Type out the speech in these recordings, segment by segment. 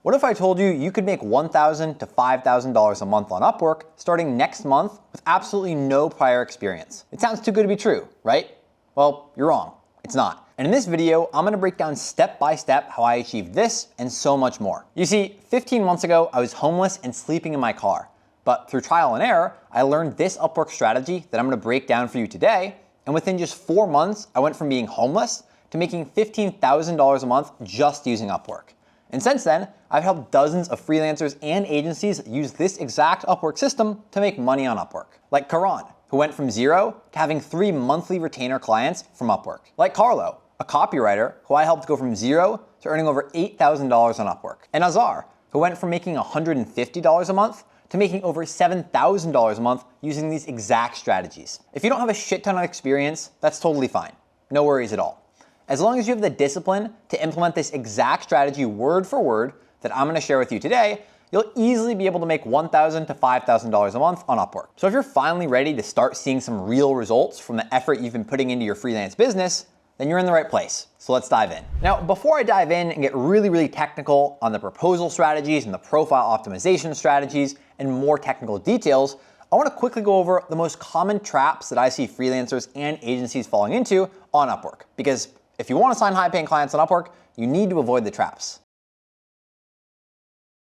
What if I told you you could make $1,000 to $5,000 a month on Upwork starting next month with absolutely no prior experience? It sounds too good to be true, right? Well, you're wrong. It's not. And in this video, I'm gonna break down step by step how I achieved this and so much more. You see, 15 months ago, I was homeless and sleeping in my car. But through trial and error, I learned this Upwork strategy that I'm gonna break down for you today. And within just 4 months, I went from being homeless to making $15,000 a month just using Upwork. And since then, I've helped dozens of freelancers and agencies use this exact Upwork system to make money on Upwork. Like Karan, who went from 0 to having 3 monthly retainer clients from Upwork. Like Carlo, a copywriter who I helped go from 0 to earning over $8,000 on Upwork. And Azar, who went from making $150 a month to making over $7,000 a month using these exact strategies. If you don't have a shit ton of experience, that's totally fine. No worries at all. As long as you have the discipline to implement this exact strategy word for word that I'm gonna share with you today, you'll easily be able to make $1,000 to $5,000 a month on Upwork. So if you're finally ready to start seeing some real results from the effort you've been putting into your freelance business, then you're in the right place. So let's dive in. Now, before I dive in and get really technical on the proposal strategies and the profile optimization strategies and more technical details, I wanna quickly go over the most common traps that I see freelancers and agencies falling into on Upwork. Because if you want to sign high-paying clients on Upwork, you need to avoid the traps.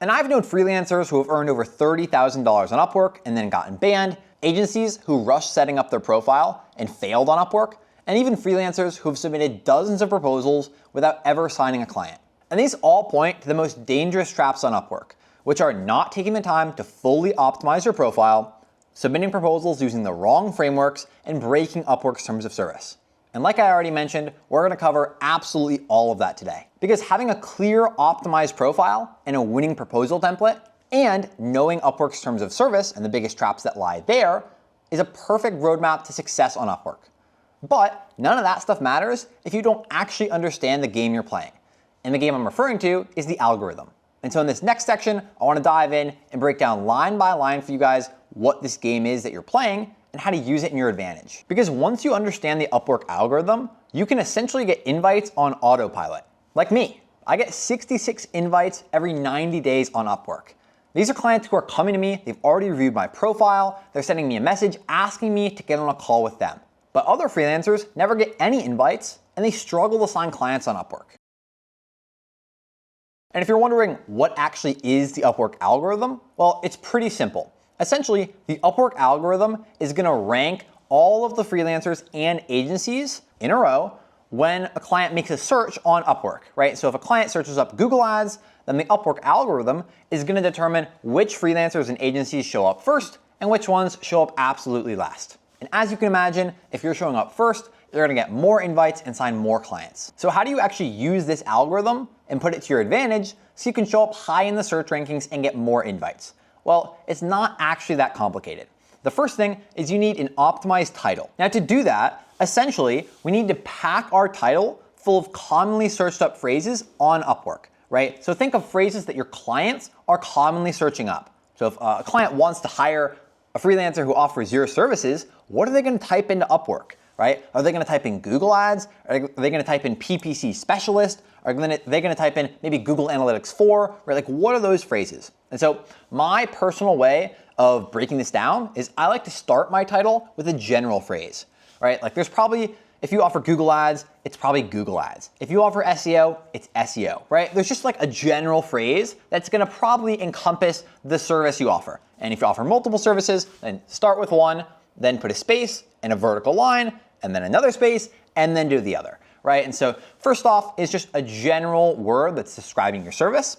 And I've known freelancers who have earned over $30,000 on Upwork and then gotten banned, agencies who rushed setting up their profile and failed on Upwork, and even freelancers who have submitted dozens of proposals without ever signing a client. And these all point to the most dangerous traps on Upwork, which are not taking the time to fully optimize your profile, submitting proposals using the wrong frameworks, and breaking Upwork's terms of service. And like I already mentioned, we're gonna cover absolutely all of that today. Because having a clear, optimized profile and a winning proposal template, and knowing Upwork's terms of service and the biggest traps that lie there, is a perfect roadmap to success on Upwork. But none of that stuff matters if you don't actually understand the game you're playing. And the game I'm referring to is the algorithm. And so in this next section, I wanna dive in and break down line by line for you guys what this game is that you're playing and how to use it in your advantage. Because once you understand the Upwork algorithm, you can essentially get invites on autopilot. Like me, I get 66 invites every 90 days on Upwork. These are clients who are coming to me, they've already reviewed my profile, they're sending me a message asking me to get on a call with them. But other freelancers never get any invites and they struggle to sign clients on Upwork. And if you're wondering what actually is the Upwork algorithm, well, it's pretty simple. Essentially, the Upwork algorithm is gonna rank all of the freelancers and agencies in a row when a client makes a search on Upwork, right? So if a client searches up Google Ads, then the Upwork algorithm is gonna determine which freelancers and agencies show up first and which ones show up absolutely last. And as you can imagine, if you're showing up first, you're gonna get more invites and sign more clients. So how do you actually use this algorithm and put it to your advantage so you can show up high in the search rankings and get more invites? Well, it's not actually that complicated. The first thing is you need an optimized title. Now to do that, essentially, we need to pack our title full of commonly searched up phrases on Upwork, right? So think of phrases that your clients are commonly searching up. So if a client wants to hire a freelancer who offers your services, what are they gonna type into Upwork, right? Are they gonna type in Google Ads? Are they gonna type in PPC specialist? Are they gonna type in maybe Google Analytics 4, right? Like what are those phrases? And so my personal way of breaking this down is I like to start my title with a general phrase, right? Like there's probably, if you offer Google Ads, it's probably Google Ads. If you offer SEO, it's SEO, right? There's just like a general phrase that's gonna probably encompass the service you offer. And if you offer multiple services, then start with one, then put a space and a vertical line, and then another space, and then do the other, right? And so first off is just a general word that's describing your service.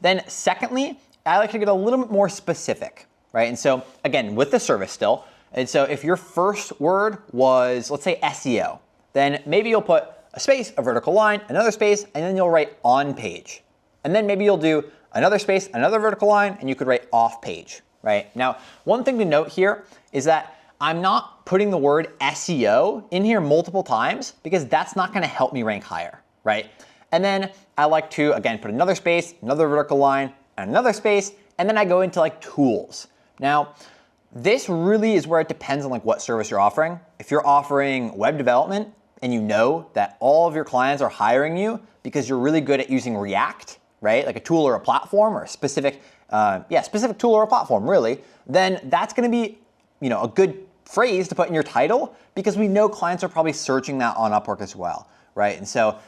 Then secondly, I like to get a little bit more specific, right? And so again, with the service still, and so if your first word was, let's say SEO, then maybe you'll put a space, a vertical line, another space, and then you'll write on page. And then maybe you'll do another space, another vertical line, and you could write off page, right? Now, one thing to note here is that I'm not putting the word SEO in here multiple times because that's not gonna help me rank higher, right? And then I like to, again, put another space, another vertical line, and another space, and then I go into like tools. Now, this really is where it depends on like what service you're offering. If you're offering web development and you know that all of your clients are hiring you because you're really good at using React, right? Like a tool or a platform or a specific tool or a platform, really, then that's going to be, a good phrase to put in your title because we know clients are probably searching that on Upwork as well, right? And so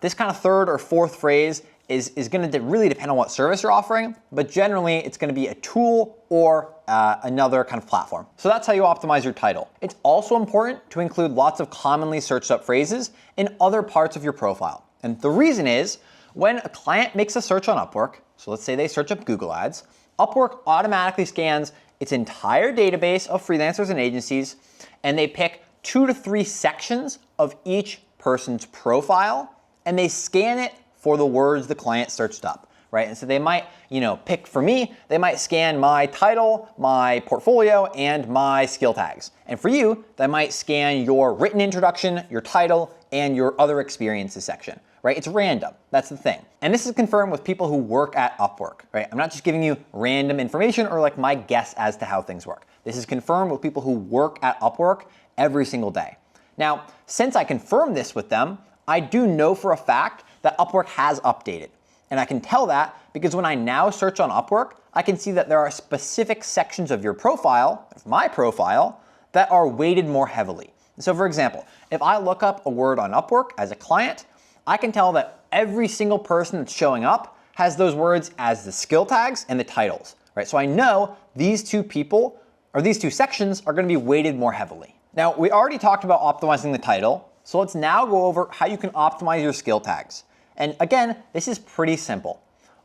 this kind of third or fourth phrase is going to really depend on what service you're offering, but generally it's going to be a tool or another kind of platform. So that's how you optimize your title. It's also important to include lots of commonly searched up phrases in other parts of your profile. And the reason is when a client makes a search on Upwork, so let's say they search up Google Ads, Upwork automatically scans its entire database of freelancers and agencies, and they pick 2 to 3 sections of each person's profile, and they scan it for the words the client searched up, right? And so they might, pick, for me, they might scan my title, my portfolio, and my skill tags. And for you, they might scan your written introduction, your title, and your other experiences section, right? It's random, that's the thing. And this is confirmed with people who work at Upwork, right? I'm not just giving you random information or like my guess as to how things work. This is confirmed with people who work at Upwork every single day. Now, since I confirmed this with them, I do know for a fact that Upwork has updated. And I can tell that because when I now search on Upwork, I can see that there are specific sections of your profile, of my profile, that are weighted more heavily. So for example, if I look up a word on Upwork as a client, I can tell that every single person that's showing up has those words as the skill tags and the titles, right? So I know these two sections are going to be weighted more heavily. Now, we already talked about optimizing the title, so let's now go over how you can optimize your skill tags. And again, this is pretty simple.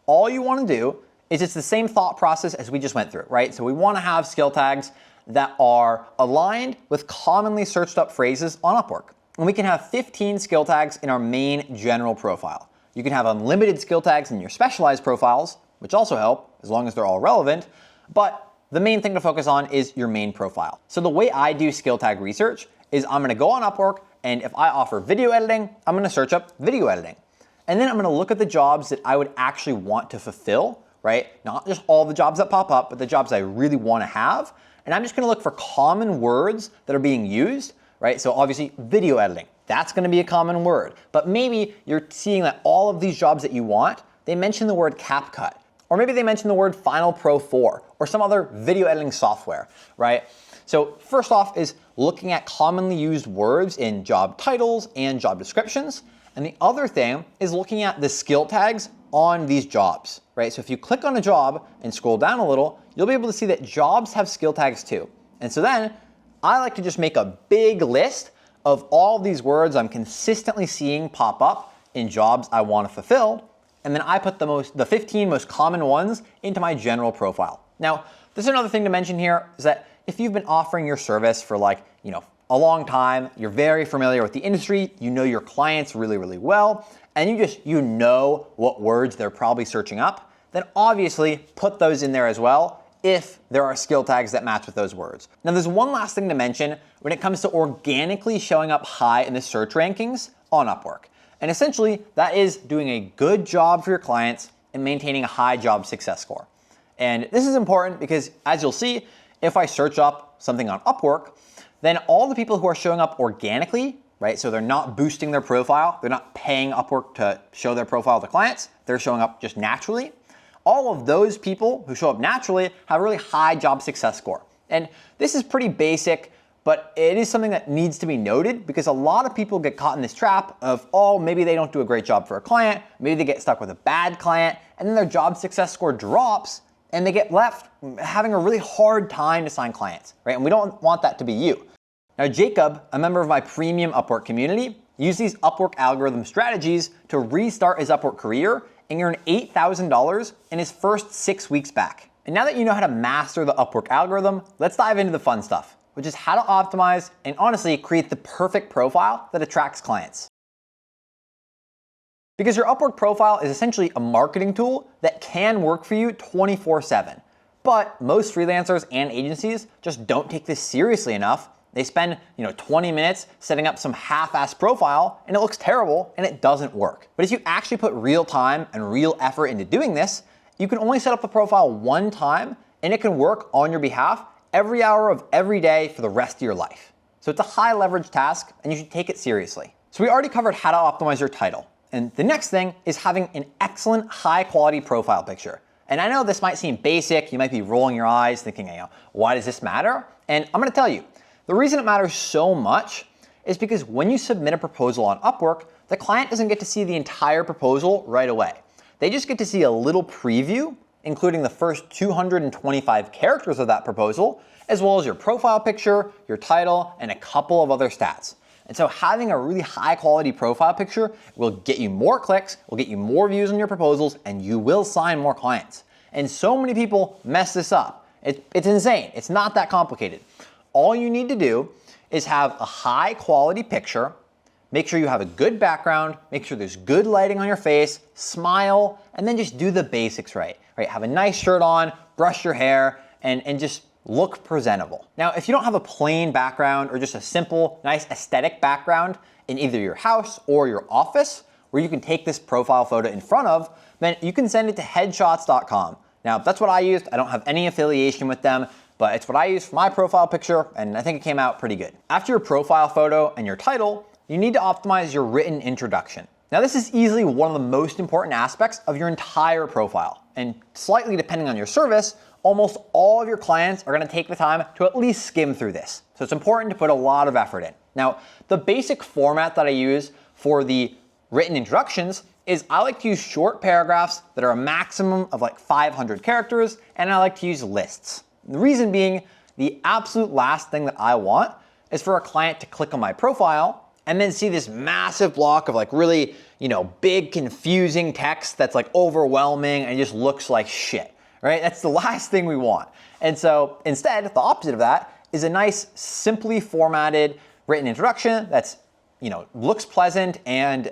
All you want to do is it's the same thought process as we just went through, right? So we want to have skill tags that are aligned with commonly searched up phrases on Upwork. And we can have 15 skill tags in our main general profile. You can have unlimited skill tags in your specialized profiles, which also help as long as they're all relevant, but the main thing to focus on is your main profile. So the way I do skill tag research is I'm going to go on Upwork, and if I offer video editing, I'm going to search up video editing. And then I'm going to look at the jobs that I would actually want to fulfill, right? Not just all the jobs that pop up, but the jobs I really want to have. And I'm just going to look for common words that are being used, right? So obviously video editing, that's going to be a common word. But maybe you're seeing that all of these jobs that you want, they mention the word CapCut. Or maybe they mention the word Final Pro 4 or some other video editing software, right? So first off is looking at commonly used words in job titles and job descriptions. And the other thing is looking at the skill tags on these jobs, right? So if you click on a job and scroll down a little, you'll be able to see that jobs have skill tags too. And so then I like to just make a big list of all these words I'm consistently seeing pop up in jobs I want to fulfill. And then I put the 15 most common ones into my general profile. Now, there's another thing to mention here is that if you've been offering your service for a long time, you're very familiar with the industry, you know your clients really, really well, and you know what words they're probably searching up, then obviously put those in there as well if there are skill tags that match with those words. Now there's one last thing to mention when it comes to organically showing up high in the search rankings on Upwork. And essentially that is doing a good job for your clients and maintaining a high job success score. And this is important because as you'll see, if I search up something on Upwork, then all the people who are showing up organically, right? So they're not boosting their profile, they're not paying Upwork to show their profile to clients, they're showing up just naturally. All of those people who show up naturally have a really high job success score. And this is pretty basic, but it is something that needs to be noted because a lot of people get caught in this trap of, maybe they don't do a great job for a client, maybe they get stuck with a bad client, and then their job success score drops and they get left having a really hard time to sign clients, right? And we don't want that to be you. Now, Jacob, a member of my premium Upwork community, used these Upwork algorithm strategies to restart his Upwork career and earn $8,000 in his first 6 weeks back. And now that you know how to master the Upwork algorithm, let's dive into the fun stuff, which is how to optimize and honestly create the perfect profile that attracts clients. Because your Upwork profile is essentially a marketing tool that can work for you 24/7. But most freelancers and agencies just don't take this seriously enough. They spend 20 minutes setting up some half-assed profile and it looks terrible and it doesn't work. But if you actually put real time and real effort into doing this, you can only set up the profile one time and it can work on your behalf every hour of every day for the rest of your life. So it's a high leverage task and you should take it seriously. So we already covered how to optimize your title. And the next thing is having an excellent high quality profile picture. And I know this might seem basic, you might be rolling your eyes thinking, why does this matter? And I'm gonna tell you, the reason it matters so much is because when you submit a proposal on Upwork, the client doesn't get to see the entire proposal right away. They just get to see a little preview, including the first 225 characters of that proposal, as well as your profile picture, your title, and a couple of other stats. And so having a really high quality profile picture will get you more clicks, will get you more views on your proposals, and you will sign more clients. And so many people mess this up. It's insane. It's not that complicated. All you need to do is have a high quality picture, make sure you have a good background, make sure there's good lighting on your face, smile, and then just do the basics right? Have a nice shirt on, brush your hair, and just look presentable. Now, if you don't have a plain background or just a simple, nice aesthetic background in either your house or your office, where you can take this profile photo in front of, then you can send it to headshots.com. Now, that's what I used. I don't have any affiliation with them, but it's what I use for my profile picture, and I think it came out pretty good. After your profile photo and your title, you need to optimize your written introduction. Now, this is easily one of the most important aspects of your entire profile, and slightly depending on your service, almost all of your clients are gonna take the time to at least skim through this. So it's important to put a lot of effort in. Now, the basic format that I use for the written introductions is I like to use short paragraphs that are a maximum of like 500 characters, and I like to use lists. The reason being, the absolute last thing that I want is for a client to click on my profile and then see this massive block of like really, big confusing text that's like overwhelming and just looks like shit. Right? That's the last thing we want. And so instead, the opposite of that is a nice, simply formatted written introduction that's, looks pleasant and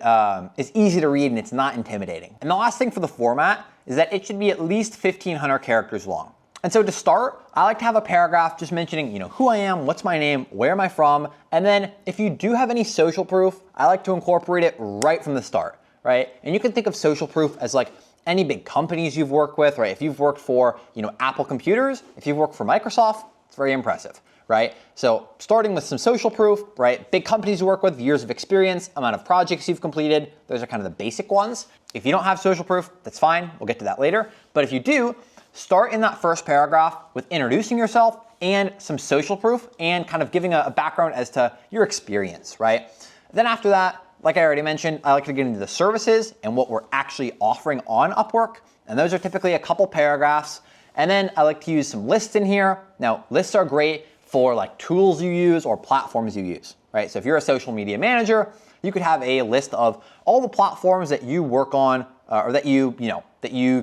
is easy to read and it's not intimidating. And the last thing for the format is that it should be at least 1,500 characters long. And so to start, I like to have a paragraph just mentioning, who I am, what's my name, where am I from, and then if you do have any social proof, I like to incorporate it right from the start, right? And you can think of social proof as like any big companies you've worked with, right? If you've worked for, Apple computers, if you've worked for Microsoft, it's very impressive, right? So starting with some social proof, right? Big companies you work with, years of experience, amount of projects you've completed, those are kind of the basic ones. If you don't have social proof, that's fine, we'll get to that later. But if you do, start in that first paragraph with introducing yourself and some social proof and kind of giving a background as to your experience, right? Then after that, like I already mentioned, I like to get into the services and what we're actually offering on Upwork. And those are typically a couple paragraphs. And then I like to use some lists in here. Now, lists are great for like tools you use or platforms you use, right? So if you're a social media manager, you could have a list of all the platforms that you work on or that you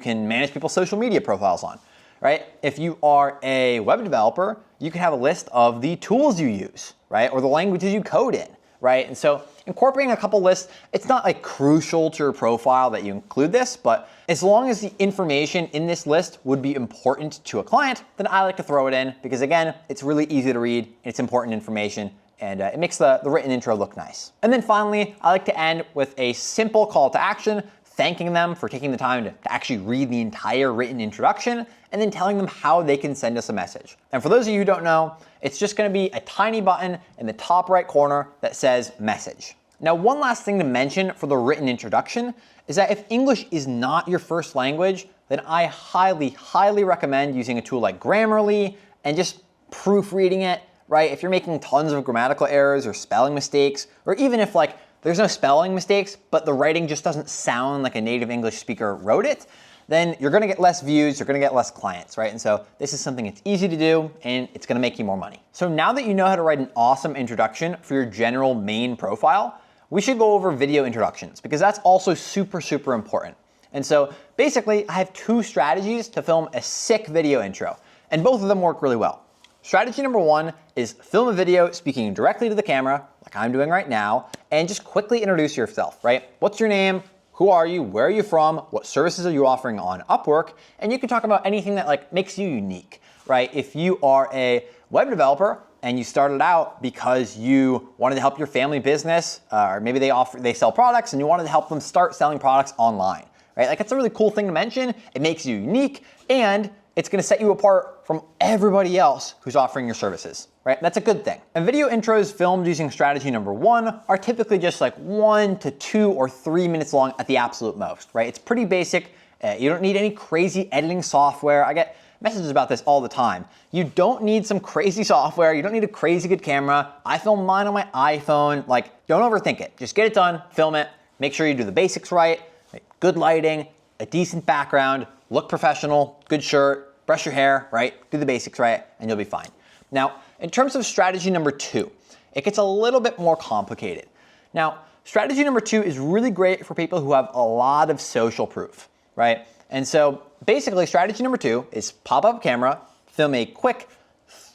can manage people's social media profiles on, right? If you are a web developer, you can have a list of the tools you use, right? Or the languages you code in, right? And so incorporating a couple lists, it's not like crucial to your profile that you include this, but as long as the information in this list would be important to a client, then I like to throw it in because again, it's really easy to read, it's important information, and it makes the written intro look nice. And then finally, I like to end with a simple call to action, thanking them for taking the time to actually read the entire written introduction, and then telling them how they can send us a message. And for those of you who don't know, it's just gonna be a tiny button in the top right corner that says message. Now, one last thing to mention for the written introduction is that if English is not your first language, then I highly, highly recommend using a tool like Grammarly and just proofreading it, right? If you're making tons of grammatical errors or spelling mistakes, or even if like there's no spelling mistakes, but the writing just doesn't sound like a native English speaker wrote it, then you're gonna get less views, you're gonna get less clients, right? And so this is something that's easy to do and it's gonna make you more money. So now that you know how to write an awesome introduction for your general main profile, we should go over video introductions because that's also super, super important. And so basically I have two strategies to film a sick video intro, and both of them work really well. Strategy number one is film a video speaking directly to the camera, like I'm doing right now, and just quickly introduce yourself, right? What's your name? Who are you? Where are you from? What services are you offering on Upwork? And you can talk about anything that like makes you unique, right? If you are a web developer and you started out because you wanted to help your family business, or maybe they sell products and you wanted to help them start selling products online, right? Like it's a really cool thing to mention. It makes you unique and it's gonna set you apart from everybody else who's offering your services, right? That's a good thing. And video intros filmed using strategy number 1 are typically just like 1 to 2 or 3 minutes long at the absolute most, right? It's pretty basic. You don't need any crazy editing software. I get messages about this all the time. You don't need some crazy software. You don't need a crazy good camera. I film mine on my iPhone. Like, don't overthink it. Just get it done, film it, make sure you do the basics right, like good lighting, a decent background, look professional, good shirt, brush your hair, right? Do the basics right, and you'll be fine. Now, in terms of strategy number 2, it gets a little bit more complicated. Now, strategy number 2 is really great for people who have a lot of social proof, right? And so basically strategy number 2 is pop up a camera, film a quick,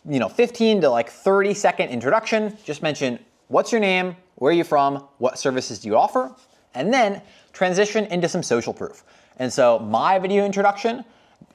15 to like 30 second introduction. Just mention what's your name, where are you from, what services do you offer, and then transition into some social proof. And so my video introduction,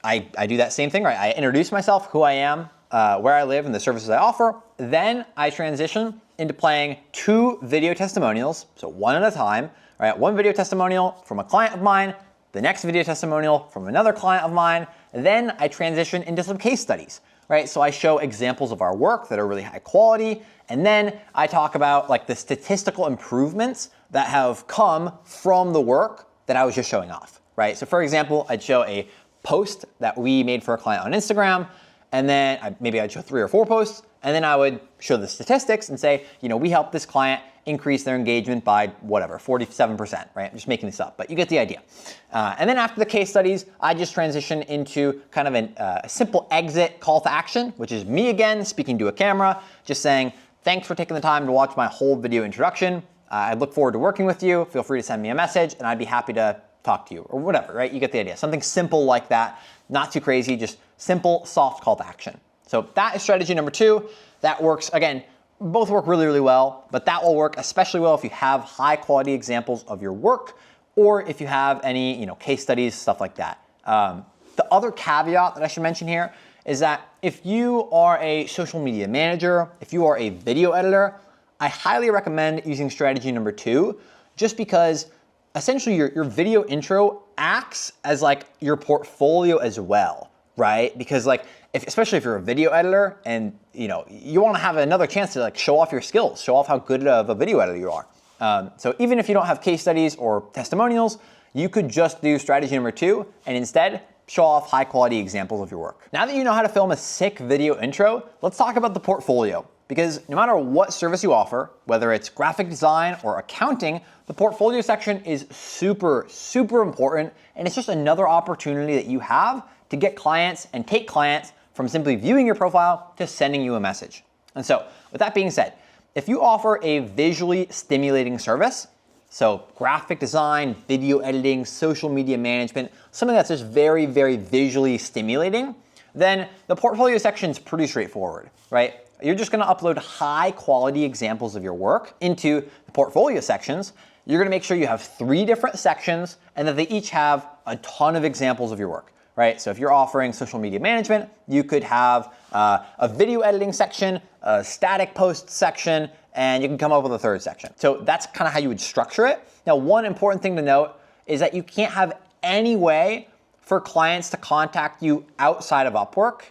I do that same thing, right? I introduce myself, who I am, where I live, and the services I offer. Then I transition into playing 2 video testimonials, so one at a time, right? One video testimonial from a client of mine, the next video testimonial from another client of mine. Then I transition into some case studies, right? So I show examples of our work that are really high quality. And then I talk about like the statistical improvements that have come from the work that I was just showing off, right? So for example, I'd show a post that we made for a client on Instagram, and then maybe I'd show 3 or 4 posts, and then I would show the statistics and say, we helped this client increase their engagement by whatever, 47%, right? I'm just making this up, but you get the idea. And then after the case studies, I just transition into kind of a simple exit call to action, which is me again speaking to a camera, just saying, thanks for taking the time to watch my whole video introduction. I look forward to working with you. Feel free to send me a message and I'd be happy to talk to you or whatever, right? You get the idea. Something simple like that, not too crazy, just simple, soft call to action. So that is strategy number 2. That works, again, both work really, really well, but that will work especially well if you have high quality examples of your work or if you have any, case studies, stuff like that. The other caveat that I should mention here is that if you are a social media manager, if you are a video editor, I highly recommend using strategy number 2 just because essentially your video intro acts as like your portfolio as well, right? Because like, especially if you're a video editor and you want to have another chance to like show off your skills, show off how good of a video editor you are. So even if you don't have case studies or testimonials, you could just do strategy number 2 and instead show off high quality examples of your work. Now that you know how to film a sick video intro, let's talk about the portfolio. Because no matter what service you offer, whether it's graphic design or accounting, the portfolio section is super, super important. And it's just another opportunity that you have to get clients and take clients from simply viewing your profile to sending you a message. And so with that being said, if you offer a visually stimulating service, so graphic design, video editing, social media management, something that's just very, very visually stimulating, then the portfolio section is pretty straightforward, right? You're just gonna upload high quality examples of your work into the portfolio sections. You're gonna make sure you have 3 different sections and that they each have a ton of examples of your work, right? So if you're offering social media management, you could have a video editing section, a static post section, and you can come up with a 3rd section. So that's kind of how you would structure it. Now, one important thing to note is that you can't have any way for clients to contact you outside of Upwork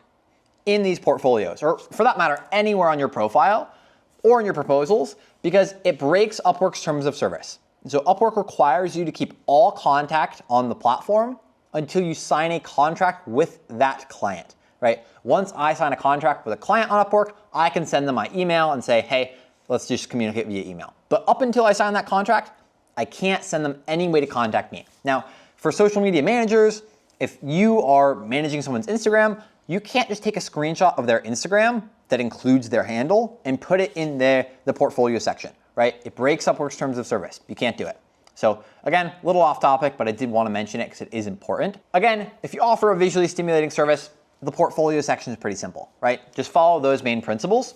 in these portfolios, or for that matter, anywhere on your profile or in your proposals, because it breaks Upwork's terms of service. So Upwork requires you to keep all contact on the platform until you sign a contract with that client, right? Once I sign a contract with a client on Upwork, I can send them my email and say, hey, let's just communicate via email. But up until I sign that contract, I can't send them any way to contact me. Now, for social media managers, if you are managing someone's Instagram, you can't just take a screenshot of their Instagram that includes their handle and put it in the portfolio section, right? It breaks Upwork's terms of service. You can't do it. So again, a little off topic, but I did want to mention it because it is important. Again, if you offer a visually stimulating service, the portfolio section is pretty simple, right? Just follow those main principles.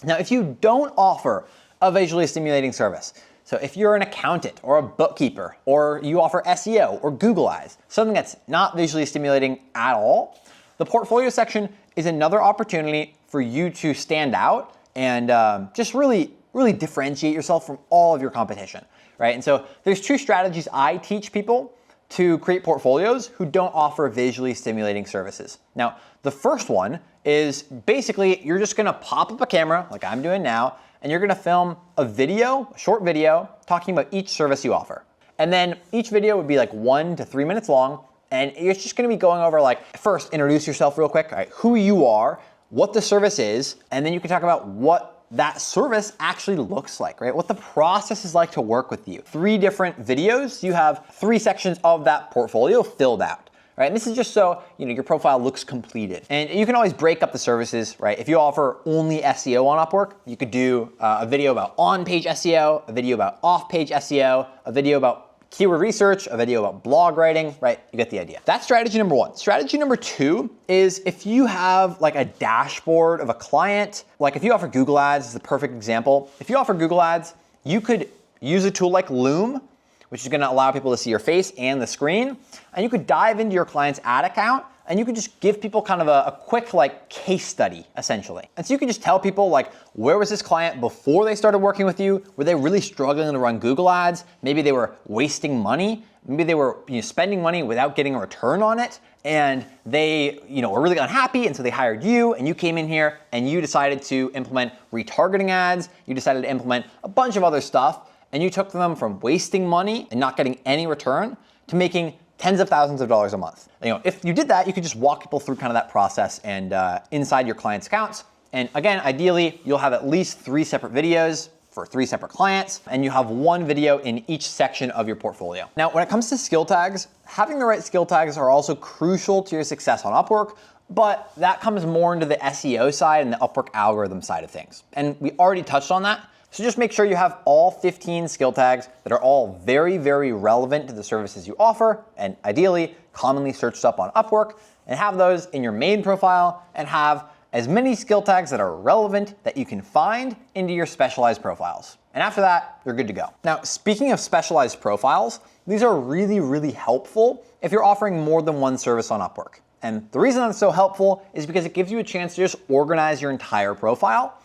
Now, if you don't offer a visually stimulating service, so if you're an accountant or a bookkeeper, or you offer SEO or Google Ads, something that's not visually stimulating at all, the portfolio section is another opportunity for you to stand out and just really differentiate yourself from all of your competition, right? And so there's 2 strategies I teach people to create portfolios who don't offer visually stimulating services. Now, the first one is basically you're just gonna pop up a camera like I'm doing now, and you're gonna film a video, a short video, talking about each service you offer. And then each video would be like 1 to 3 minutes long, and you're just gonna be going over like, first, introduce yourself real quick, all right, who you are, what the service is, and then you can talk about what that service actually looks like, right? What the process is like to work with you. 3 different videos, you have 3 sections of that portfolio filled out, right? And this is just so your profile looks completed. And you can always break up the services, right? If you offer only SEO on Upwork, you could do a video about on-page SEO, a video about off-page SEO, a video about keyword research, a video about blog writing, right? You get the idea. That's strategy number 1. Strategy number 2 is if you have like a dashboard of a client, like if you offer Google Ads, is the perfect example. If you offer Google Ads, you could use a tool like Loom, which is gonna allow people to see your face and the screen, and you could dive into your client's ad account and you could just give people kind of a quick like case study, essentially. And so you can just tell people like, where was this client before they started working with you? Were they really struggling to run Google Ads? Maybe they were wasting money. Maybe they were spending money without getting a return on it. And they were really unhappy, and so they hired you, and you came in here and you decided to implement retargeting ads. You decided to implement a bunch of other stuff, and you took them from wasting money and not getting any return to making tens of thousands of dollars a month. If you did that, you could just walk people through kind of that process and inside your clients' accounts. And again, ideally, you'll have at least 3 separate videos for 3 separate clients, and you have 1 video in each section of your portfolio. Now, when it comes to skill tags, having the right skill tags are also crucial to your success on Upwork, but that comes more into the SEO side and the Upwork algorithm side of things. And we already touched on that. So just make sure you have all 15 skill tags that are all very, very relevant to the services you offer, and ideally commonly searched up on Upwork, and have those in your main profile, and have as many skill tags that are relevant that you can find into your specialized profiles. And after that, you're good to go. Now, speaking of specialized profiles, these are really, really helpful if you're offering more than one service on Upwork. And the reason that's so helpful is because it gives you a chance to just organize your entire profile.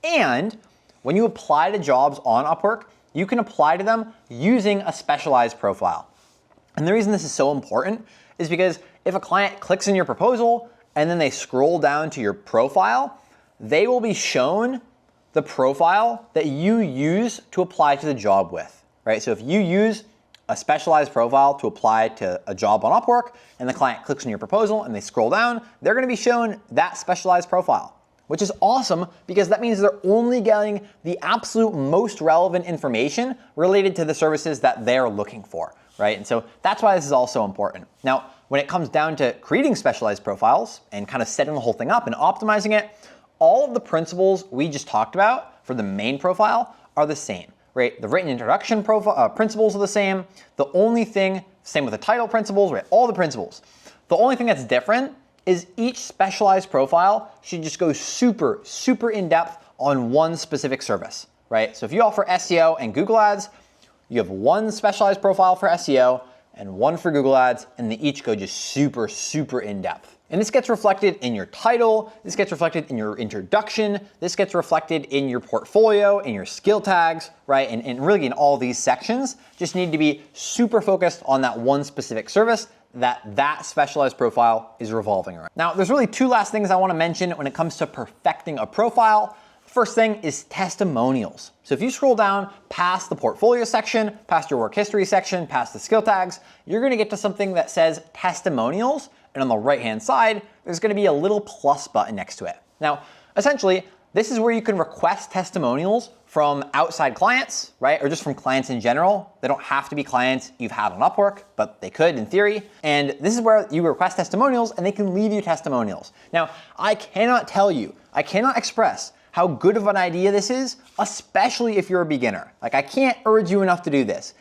And when you apply to jobs on Upwork, you can apply to them using a specialized profile. And the reason this is so important is because if a client clicks in your proposal and then they scroll down to your profile, they will be shown the profile that you use to apply to the job with, right? So if you use a specialized profile to apply to a job on Upwork and the client clicks on your proposal and they scroll down, they're gonna be shown that specialized profile, which is awesome because that means they're only getting the absolute most relevant information related to the services that they're looking for, right? And so that's why this is also important. Now, when it comes down to creating specialized profiles and kind of setting the whole thing up and optimizing it, all of the principles we just talked about for the main profile are the same, right? The written introduction principles are the same. The only thing, same with the title principles, right? All the principles. The only thing that's different is each specialized profile should just go super, super in depth on one specific service, right? So if you offer SEO and Google Ads, you have one specialized profile for SEO and one for Google Ads, and they each go just super, super in depth. And this gets reflected in your title, this gets reflected in your introduction, this gets reflected in your portfolio, in your skill tags, right? And really in all these sections, just need to be super focused on that one specific service that specialized profile is revolving around. Now, there's really 2 last things I wanna mention when it comes to perfecting a profile. First thing is testimonials. So if you scroll down past the portfolio section, past your work history section, past the skill tags, you're gonna get to something that says testimonials, and on the right-hand side, there's gonna be a little plus button next to it. Now, essentially, this is where you can request testimonials from outside clients, right? Or just from clients in general. They don't have to be clients you've had on Upwork, but they could in theory. And this is where you request testimonials and they can leave you testimonials. Now, I cannot express how good of an idea this is, especially if you're a beginner. Like, I can't urge you enough to do this.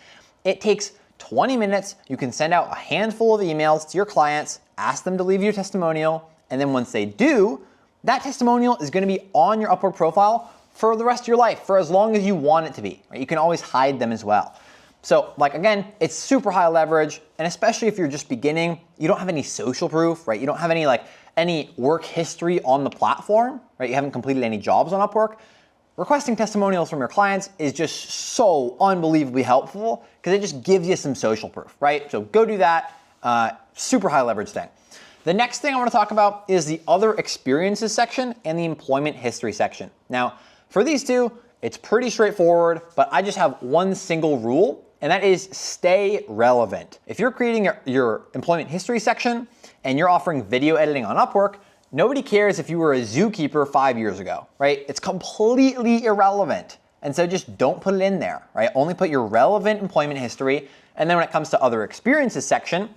It takes 20 minutes. You can send out a handful of emails to your clients, ask them to leave you a testimonial, and then once they do, that testimonial is gonna be on your Upwork profile for the rest of your life, for as long as you want it to be, right? You can always hide them as well. So, like, again, it's super high leverage, and especially if you're just beginning, you don't have any social proof, right? You don't have any work history on the platform, right? You haven't completed any jobs on Upwork. requesting testimonials from your clients is just so unbelievably helpful because it just gives you some social proof, right? So go do that. Super high leverage thing. The next thing I want to talk about is the other experiences section and the employment history section. Now, for these two, it's pretty straightforward, but I just have one single rule, and that is stay relevant. If you're creating your employment history section and you're offering video editing on Upwork, nobody cares if you were a zookeeper 5 years ago, right? It's completely irrelevant. And so just don't put it in there, right? Only put your relevant employment history. And then when it comes to other experiences section,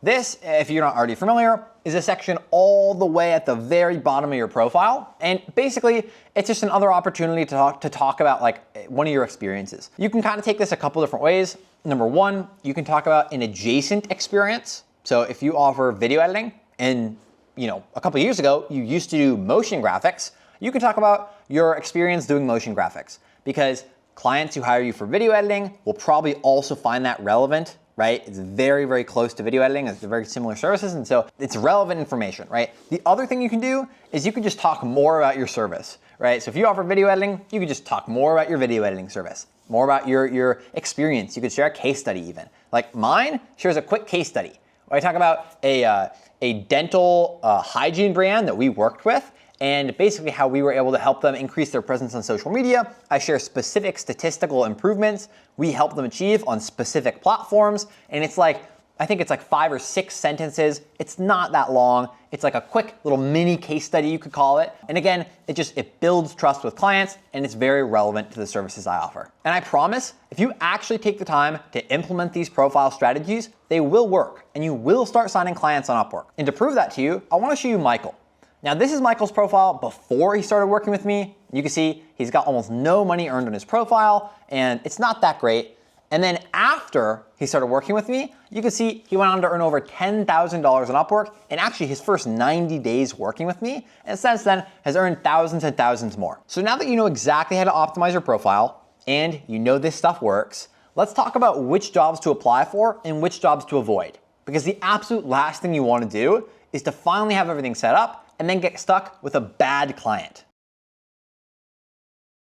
this, if you're not already familiar, is a section all the way at the very bottom of your profile. And basically, it's just another opportunity to talk about like one of your experiences. You can kind of take this a couple different ways. Number one, you can talk about an adjacent experience. So if you offer video editing and a couple of years ago, you used to do motion graphics, you can talk about your experience doing motion graphics because clients who hire you for video editing will probably also find that relevant, right? It's very, very close to video editing. It's very similar services. And so it's relevant information, right? The other thing you can do is you can just talk more about your service, right? So if you offer video editing, you can just talk more about your video editing service, more about your experience. You could share a case study even. Like mine shares a quick case study. I talk about a dental hygiene brand that we worked with and basically how we were able to help them increase their presence on social media. I share specific statistical improvements we help them achieve on specific platforms. And it's like, I think it's like 5 or 6 sentences. It's not that long. It's like a quick little mini case study, you could call it. And again, it builds trust with clients and it's very relevant to the services I offer. And I promise, if you actually take the time to implement these profile strategies, they will work and you will start signing clients on Upwork. And to prove that to you, I want to show you Michael. Now, this is Michael's profile before he started working with me. You can see he's got almost no money earned on his profile and it's not that great. And then after he started working with me, you can see he went on to earn over $10,000 on Upwork in actually his first 90 days working with me. And since then has earned thousands and thousands more. So now that you know exactly how to optimize your profile and you know this stuff works, let's talk about which jobs to apply for and which jobs to avoid. Because the absolute last thing you want to do is to finally have everything set up and then get stuck with a bad client.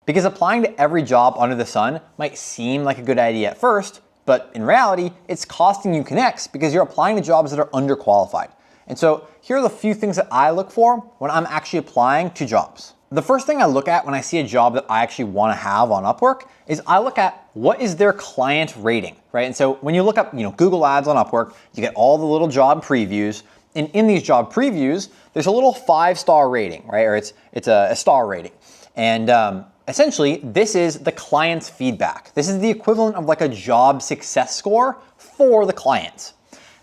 Because applying to every job under the sun might seem like a good idea at first, but in reality, it's costing you connects because you're applying to jobs that are underqualified. And so here are the few things that I look for when I'm actually applying to jobs. The first thing I look at when I see a job that I actually want to have on Upwork is I look at what is their client rating, right? And so when you look up, Google Ads on Upwork, you get all the little job previews. And in these job previews, there's a little 5-star rating, right? Or it's a star rating. And essentially, this is the client's feedback. This is the equivalent of like a job success score for the clients.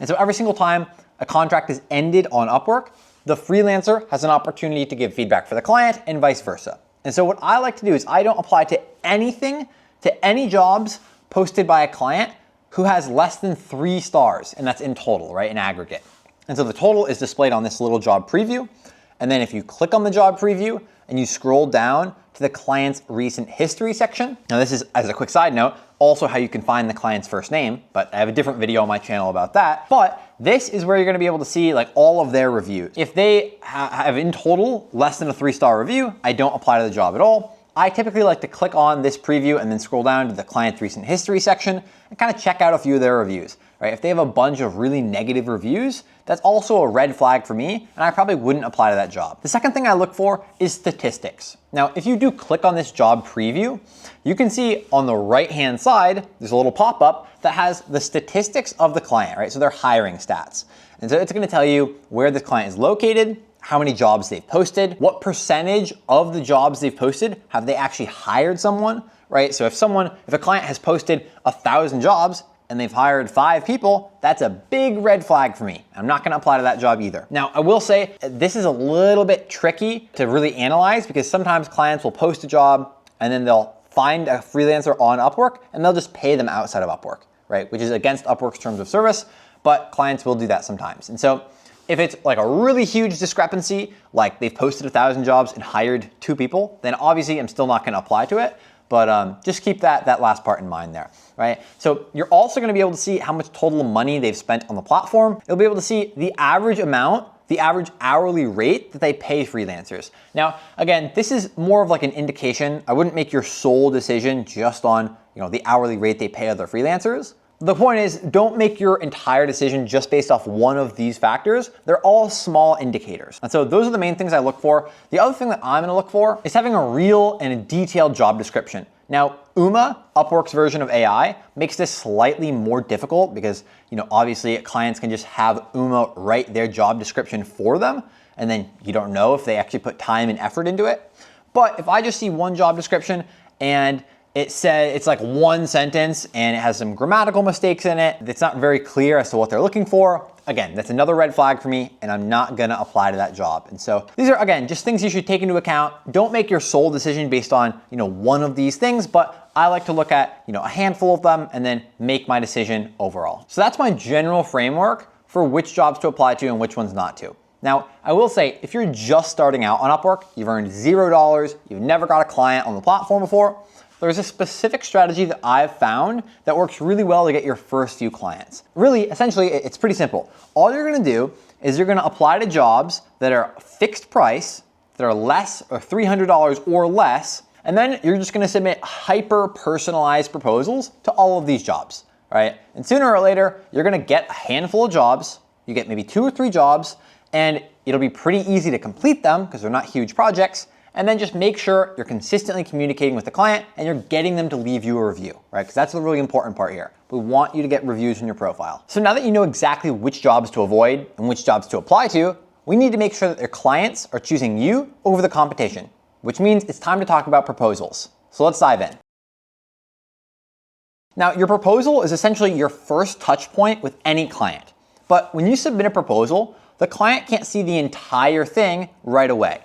And so every single time a contract is ended on Upwork, the freelancer has an opportunity to give feedback for the client and vice versa. And so what I like to do is I don't apply to any jobs posted by a client who has less than 3 stars, and that's in total, right, in aggregate. And so the total is displayed on this little job preview. And then if you click on the job preview and you scroll down to the client's recent history section. Now this is, as a quick side note, also how you can find the client's first name, but I have a different video on my channel about that. But this is where you're gonna be able to see like all of their reviews. If they have in total less than a 3-star review, I don't apply to the job at all. I typically like to click on this preview and then scroll down to the client's recent history section and kind of check out a few of their reviews, right? If they have a bunch of really negative reviews, that's also a red flag for me, and I probably wouldn't apply to that job. The second thing I look for is statistics. Now, if you do click on this job preview, you can see on the right-hand side, there's a little pop-up that has the statistics of the client, right? So their hiring stats. And so it's gonna tell you where the client is located, how many jobs they've posted, what percentage of the jobs they've posted have they actually hired someone, right? So if a client has posted 1,000 jobs and they've hired 5 people, that's a big red flag for me. I'm not gonna apply to that job either. Now, I will say this is a little bit tricky to really analyze because sometimes clients will post a job and then they'll find a freelancer on Upwork and they'll just pay them outside of Upwork, right? Which is against Upwork's terms of service, but clients will do that sometimes. And so if it's like a really huge discrepancy, like they've posted 1,000 jobs and hired 2 people, then obviously I'm still not gonna apply to it. But just keep that last part in mind there, right? So you're also gonna be able to see how much total money they've spent on the platform. You'll be able to see the average amount the average hourly rate that they pay freelancers. Now, again, this is more of like an indication. I wouldn't make your sole decision just on, the hourly rate they pay other freelancers. The point is, don't make your entire decision just based off one of these factors. They're all small indicators. And so those are the main things I look for. The other thing that I'm gonna look for is having a real and a detailed job description. Now, Uma, Upwork's version of AI, makes this slightly more difficult because, obviously clients can just have Uma write their job description for them, and then you don't know if they actually put time and effort into it. But if I just see one job description and it's like one sentence and it has some grammatical mistakes in it, it's not very clear as to what they're looking for, again, that's another red flag for me, and I'm not gonna apply to that job. And so these are, again, just things you should take into account. Don't make your sole decision based on, one of these things, but I like to look at, a handful of them and then make my decision overall. So that's my general framework for which jobs to apply to and which ones not to. Now, I will say, if you're just starting out on Upwork, you've earned $0, you've never got a client on the platform before, there's a specific strategy that I've found that works really well to get your first few clients. Really, essentially, it's pretty simple. All you're gonna do is you're gonna apply to jobs that are fixed price, that are less or $300 or less, and then you're just gonna submit hyper-personalized proposals to all of these jobs, right? And sooner or later, you're gonna get a handful of jobs, you get maybe 2 or 3 jobs, and it'll be pretty easy to complete them because they're not huge projects. And then just make sure you're consistently communicating with the client and you're getting them to leave you a review, right? Because that's the really important part here. We want you to get reviews in your profile. So now that you know exactly which jobs to avoid and which jobs to apply to, we need to make sure that their clients are choosing you over the competition, which means it's time to talk about proposals. So let's dive in. Now, your proposal is essentially your first touch point with any client. But when you submit a proposal, the client can't see the entire thing right away.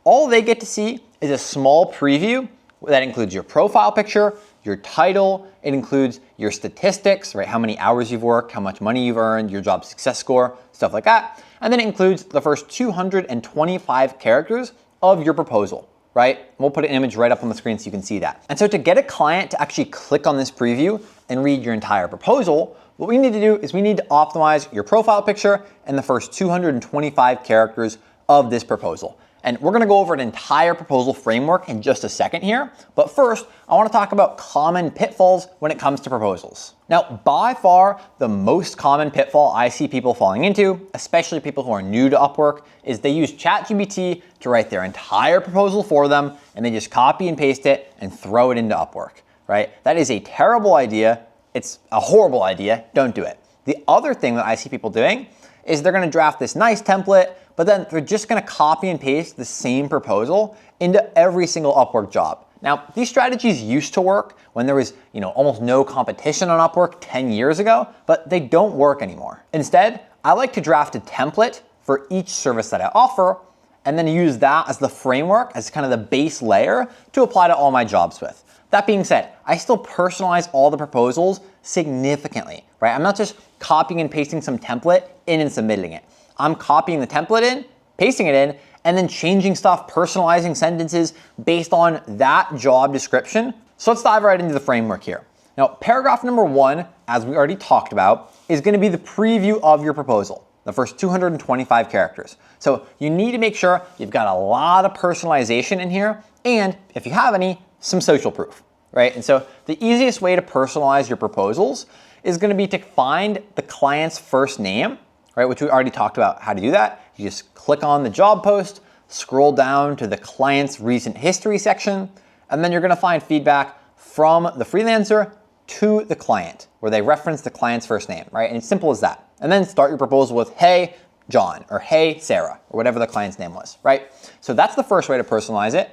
All they get to see is a small preview that includes your profile picture, your title, it includes your statistics, right? How many hours you've worked, how much money you've earned, your job success score, stuff like that. And then it includes the first 225 characters of your proposal, right? We'll put an image right up on the screen so you can see that. And so to get a client to actually click on this preview and read your entire proposal, what we need to do is we need to optimize your profile picture and the first 225 characters of this proposal. And we're gonna go over an entire proposal framework in just a second here. But first, I wanna talk about common pitfalls when it comes to proposals. Now, by far, the most common pitfall I see people falling into, especially people who are new to Upwork, is they use ChatGPT to write their entire proposal for them, and they just copy and paste it and throw it into Upwork, right? That is a terrible idea. It's a horrible idea. Don't do it. The other thing that I see people doing is they're gonna draft this nice template, but then they're just gonna copy and paste the same proposal into every single Upwork job. Now, these strategies used to work when there was, almost no competition on Upwork 10 years ago, but they don't work anymore. Instead, I like to draft a template for each service that I offer, and then use that as the framework, as kind of the base layer to apply to all my jobs with. That being said, I still personalize all the proposals significantly, right? I'm not just copying and pasting some template in and submitting it. I'm copying the template in, pasting it in, and then changing stuff, personalizing sentences based on that job description. So let's dive right into the framework here. Now, paragraph number 1, as we already talked about, is gonna be the preview of your proposal, the first 225 characters. So you need to make sure you've got a lot of personalization in here, and if you have any, some social proof, right? And so the easiest way to personalize your proposals is gonna be to find the client's first name, right, which we already talked about how to do that. You just click on the job post, scroll down to the client's recent history section, and then you're gonna find feedback from the freelancer to the client, where they reference the client's first name, right? And it's simple as that. And then start your proposal with, hey, John, or hey, Sarah, or whatever the client's name was, right? So that's the first way to personalize it.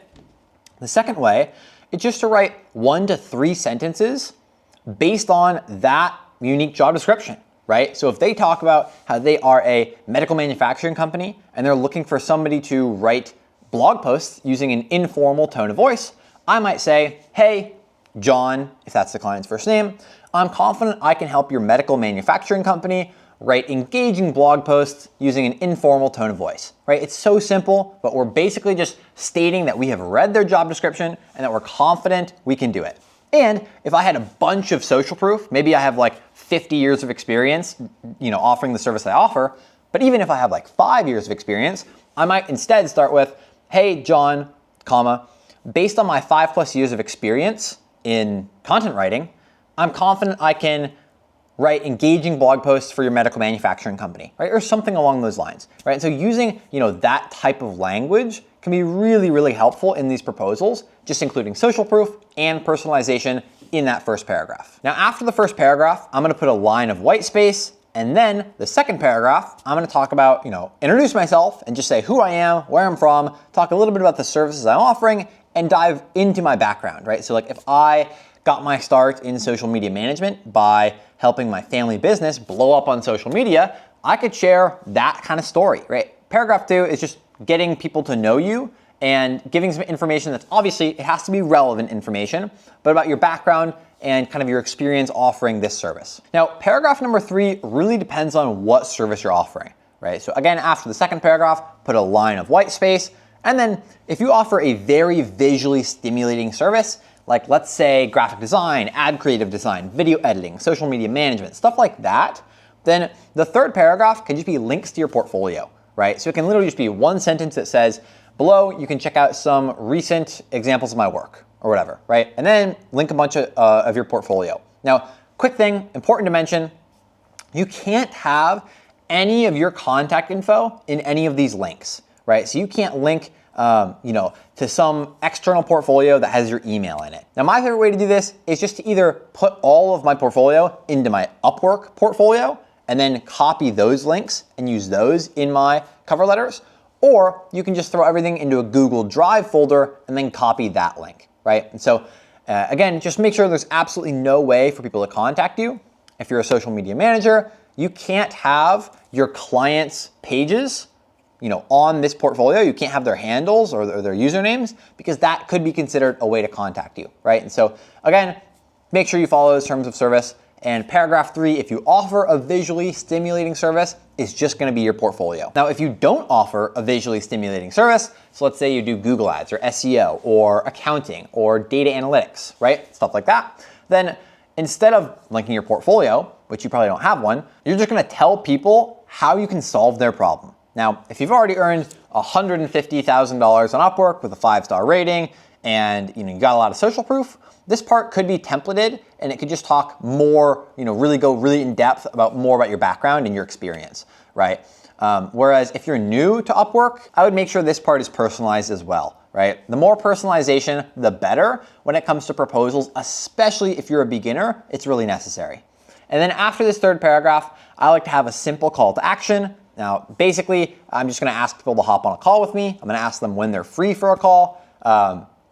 The second way is just to write 1 to 3 sentences based on that unique job description. Right? So if they talk about how they are a medical manufacturing company and they're looking for somebody to write blog posts using an informal tone of voice, I might say, hey, John, if that's the client's first name, I'm confident I can help your medical manufacturing company write engaging blog posts using an informal tone of voice, right? It's so simple, but we're basically just stating that we have read their job description and that we're confident we can do it. And if I had a bunch of social proof, maybe I have like 50 years of experience, offering the service I offer, But even if I have like 5 years of experience, I might instead start with, hey, John, comma, based on my 5+ years of experience in content writing, I'm confident I can write engaging blog posts for your medical manufacturing company, right? Or something along those lines, right? And so using, that type of language can be really, really helpful in these proposals, just including social proof and personalization in that first paragraph. Now, after the first paragraph, I'm gonna put a line of white space, and then the second paragraph, I'm gonna talk about, introduce myself and just say who I am, where I'm from, talk a little bit about the services I'm offering, and dive into my background, right? So like if I got my start in social media management by helping my family business blow up on social media, I could share that kind of story, right? Paragraph 2 is just getting people to know you and giving some information that's obviously, it has to be relevant information, but about your background and kind of your experience offering this service. Now, paragraph number 3 really depends on what service you're offering, right? So again, after the second paragraph, put a line of white space. And then if you offer a very visually stimulating service, like let's say graphic design, ad creative design, video editing, social media management, stuff like that, then the third paragraph can just be links to your portfolio, right? So it can literally just be one sentence that says, below, you can check out some recent examples of my work or whatever, right? And then link a bunch of your portfolio. Now, quick thing, important to mention, you can't have any of your contact info in any of these links, right? So you can't link to some external portfolio that has your email in it. Now, my favorite way to do this is just to either put all of my portfolio into my Upwork portfolio and then copy those links and use those in my cover letters, or you can just throw everything into a Google Drive folder and then copy that link, right? And so again, just make sure there's absolutely no way for people to contact you. If you're a social media manager, you can't have your clients' pages on this portfolio. You can't have their handles or their usernames because that could be considered a way to contact you, right? And so again, make sure you follow those terms of service. And paragraph 3, if you offer a visually stimulating service, is just gonna be your portfolio. Now, if you don't offer a visually stimulating service, so let's say you do Google Ads or SEO or accounting or data analytics, right? Stuff like that, then instead of linking your portfolio, which you probably don't have one, you're just gonna tell people how you can solve their problem. Now, if you've already earned $150,000 on Upwork with a 5-star rating and you got a lot of social proof, this part could be templated and it could just talk more, really go really in depth about more about your background and your experience, right? Whereas if you're new to Upwork, I would make sure this part is personalized as well, right? The more personalization, the better when it comes to proposals, especially if you're a beginner, it's really necessary. And then after this third paragraph, I like to have a simple call to action. Now, basically, I'm just gonna ask people to hop on a call with me. I'm gonna ask them when they're free for a call.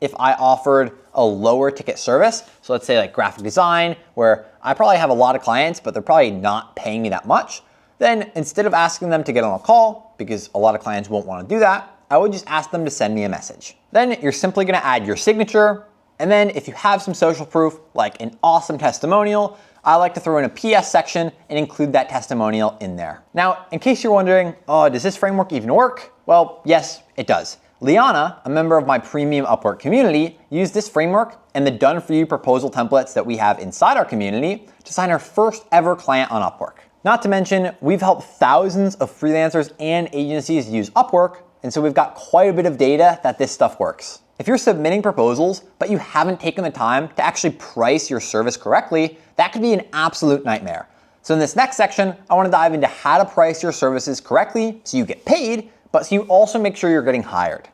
If I offered a lower ticket service, so let's say like graphic design, where I probably have a lot of clients, but they're probably not paying me that much, then instead of asking them to get on a call, because a lot of clients won't wanna do that, I would just ask them to send me a message. Then you're simply gonna add your signature, and then if you have some social proof, like an awesome testimonial, I like to throw in a PS section and include that testimonial in there. Now, in case you're wondering, does this framework even work? Well, yes, it does. Liana, a member of my premium Upwork community, used this framework and the done-for-you proposal templates that we have inside our community to sign her first ever client on Upwork. Not to mention, we've helped thousands of freelancers and agencies use Upwork, and so we've got quite a bit of data that this stuff works. If you're submitting proposals, but you haven't taken the time to actually price your service correctly, that could be an absolute nightmare. So in this next section, I want to dive into how to price your services correctly so you get paid, but so you also make sure you're getting hired.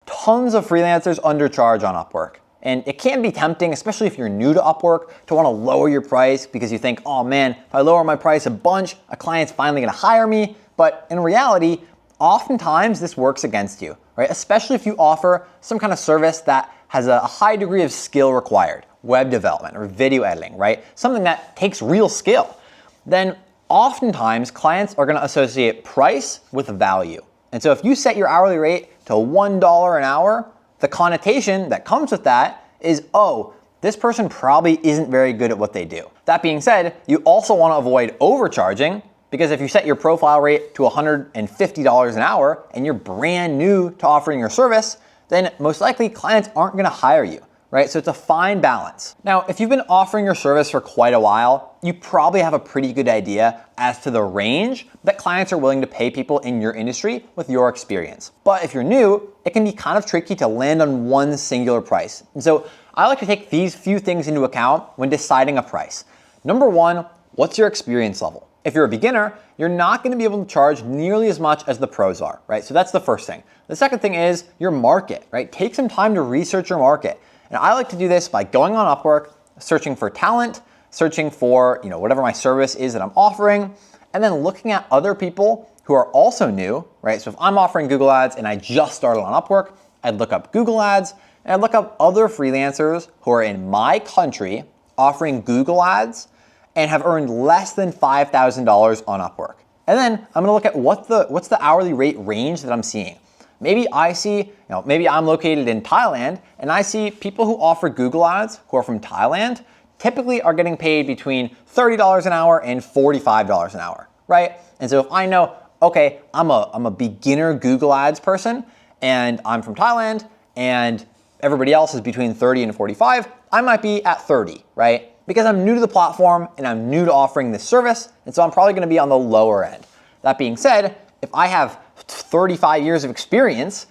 Tons of freelancers undercharge on Upwork. And it can be tempting, especially if you're new to Upwork, to want to lower your price because you think, oh man, if I lower my price a bunch, a client's finally going to hire me. But in reality, oftentimes this works against you, right? Especially if you offer some kind of service that has a high degree of skill required, web development or video editing, right? Something that takes real skill. Then oftentimes clients are going to associate price with value. And so if you set your hourly rate to $1 an hour, the connotation that comes with that is, oh, this person probably isn't very good at what they do. That being said, you also want to avoid overcharging, because if you set your profile rate to $150 an hour and you're brand new to offering your service, then most likely clients aren't going to hire you, right? So it's a fine balance. Now, if you've been offering your service for quite a while, you probably have a pretty good idea as to the range that clients are willing to pay people in your industry with your experience. But if you're new, it can be kind of tricky to land on one singular price. And so I like to take these few things into account when deciding a price. Number one, what's your experience level? If you're a beginner, you're not going to be able to charge nearly as much as the pros are, right? So that's the first thing. The second thing is your market, right? Take some time to research your market. And I like to do this by going on Upwork, searching for talent, searching for, whatever my service is that I'm offering, and then looking at other people who are also new, right? So if I'm offering Google Ads and I just started on Upwork, I'd look up Google Ads and I'd look up other freelancers who are in my country offering Google Ads and have earned less than $5,000 on Upwork. And then I'm gonna look at what's the hourly rate range that I'm seeing. Maybe I see, maybe I'm located in Thailand and I see people who offer Google Ads who are from Thailand typically are getting paid between $30 an hour and $45 an hour, right? And so if I know, okay, I'm a beginner Google Ads person and I'm from Thailand and everybody else is between 30 and 45, I might be at 30, right? Because I'm new to the platform and I'm new to offering this service, and so I'm probably gonna be on the lower end. That being said, if I have 35 years of experience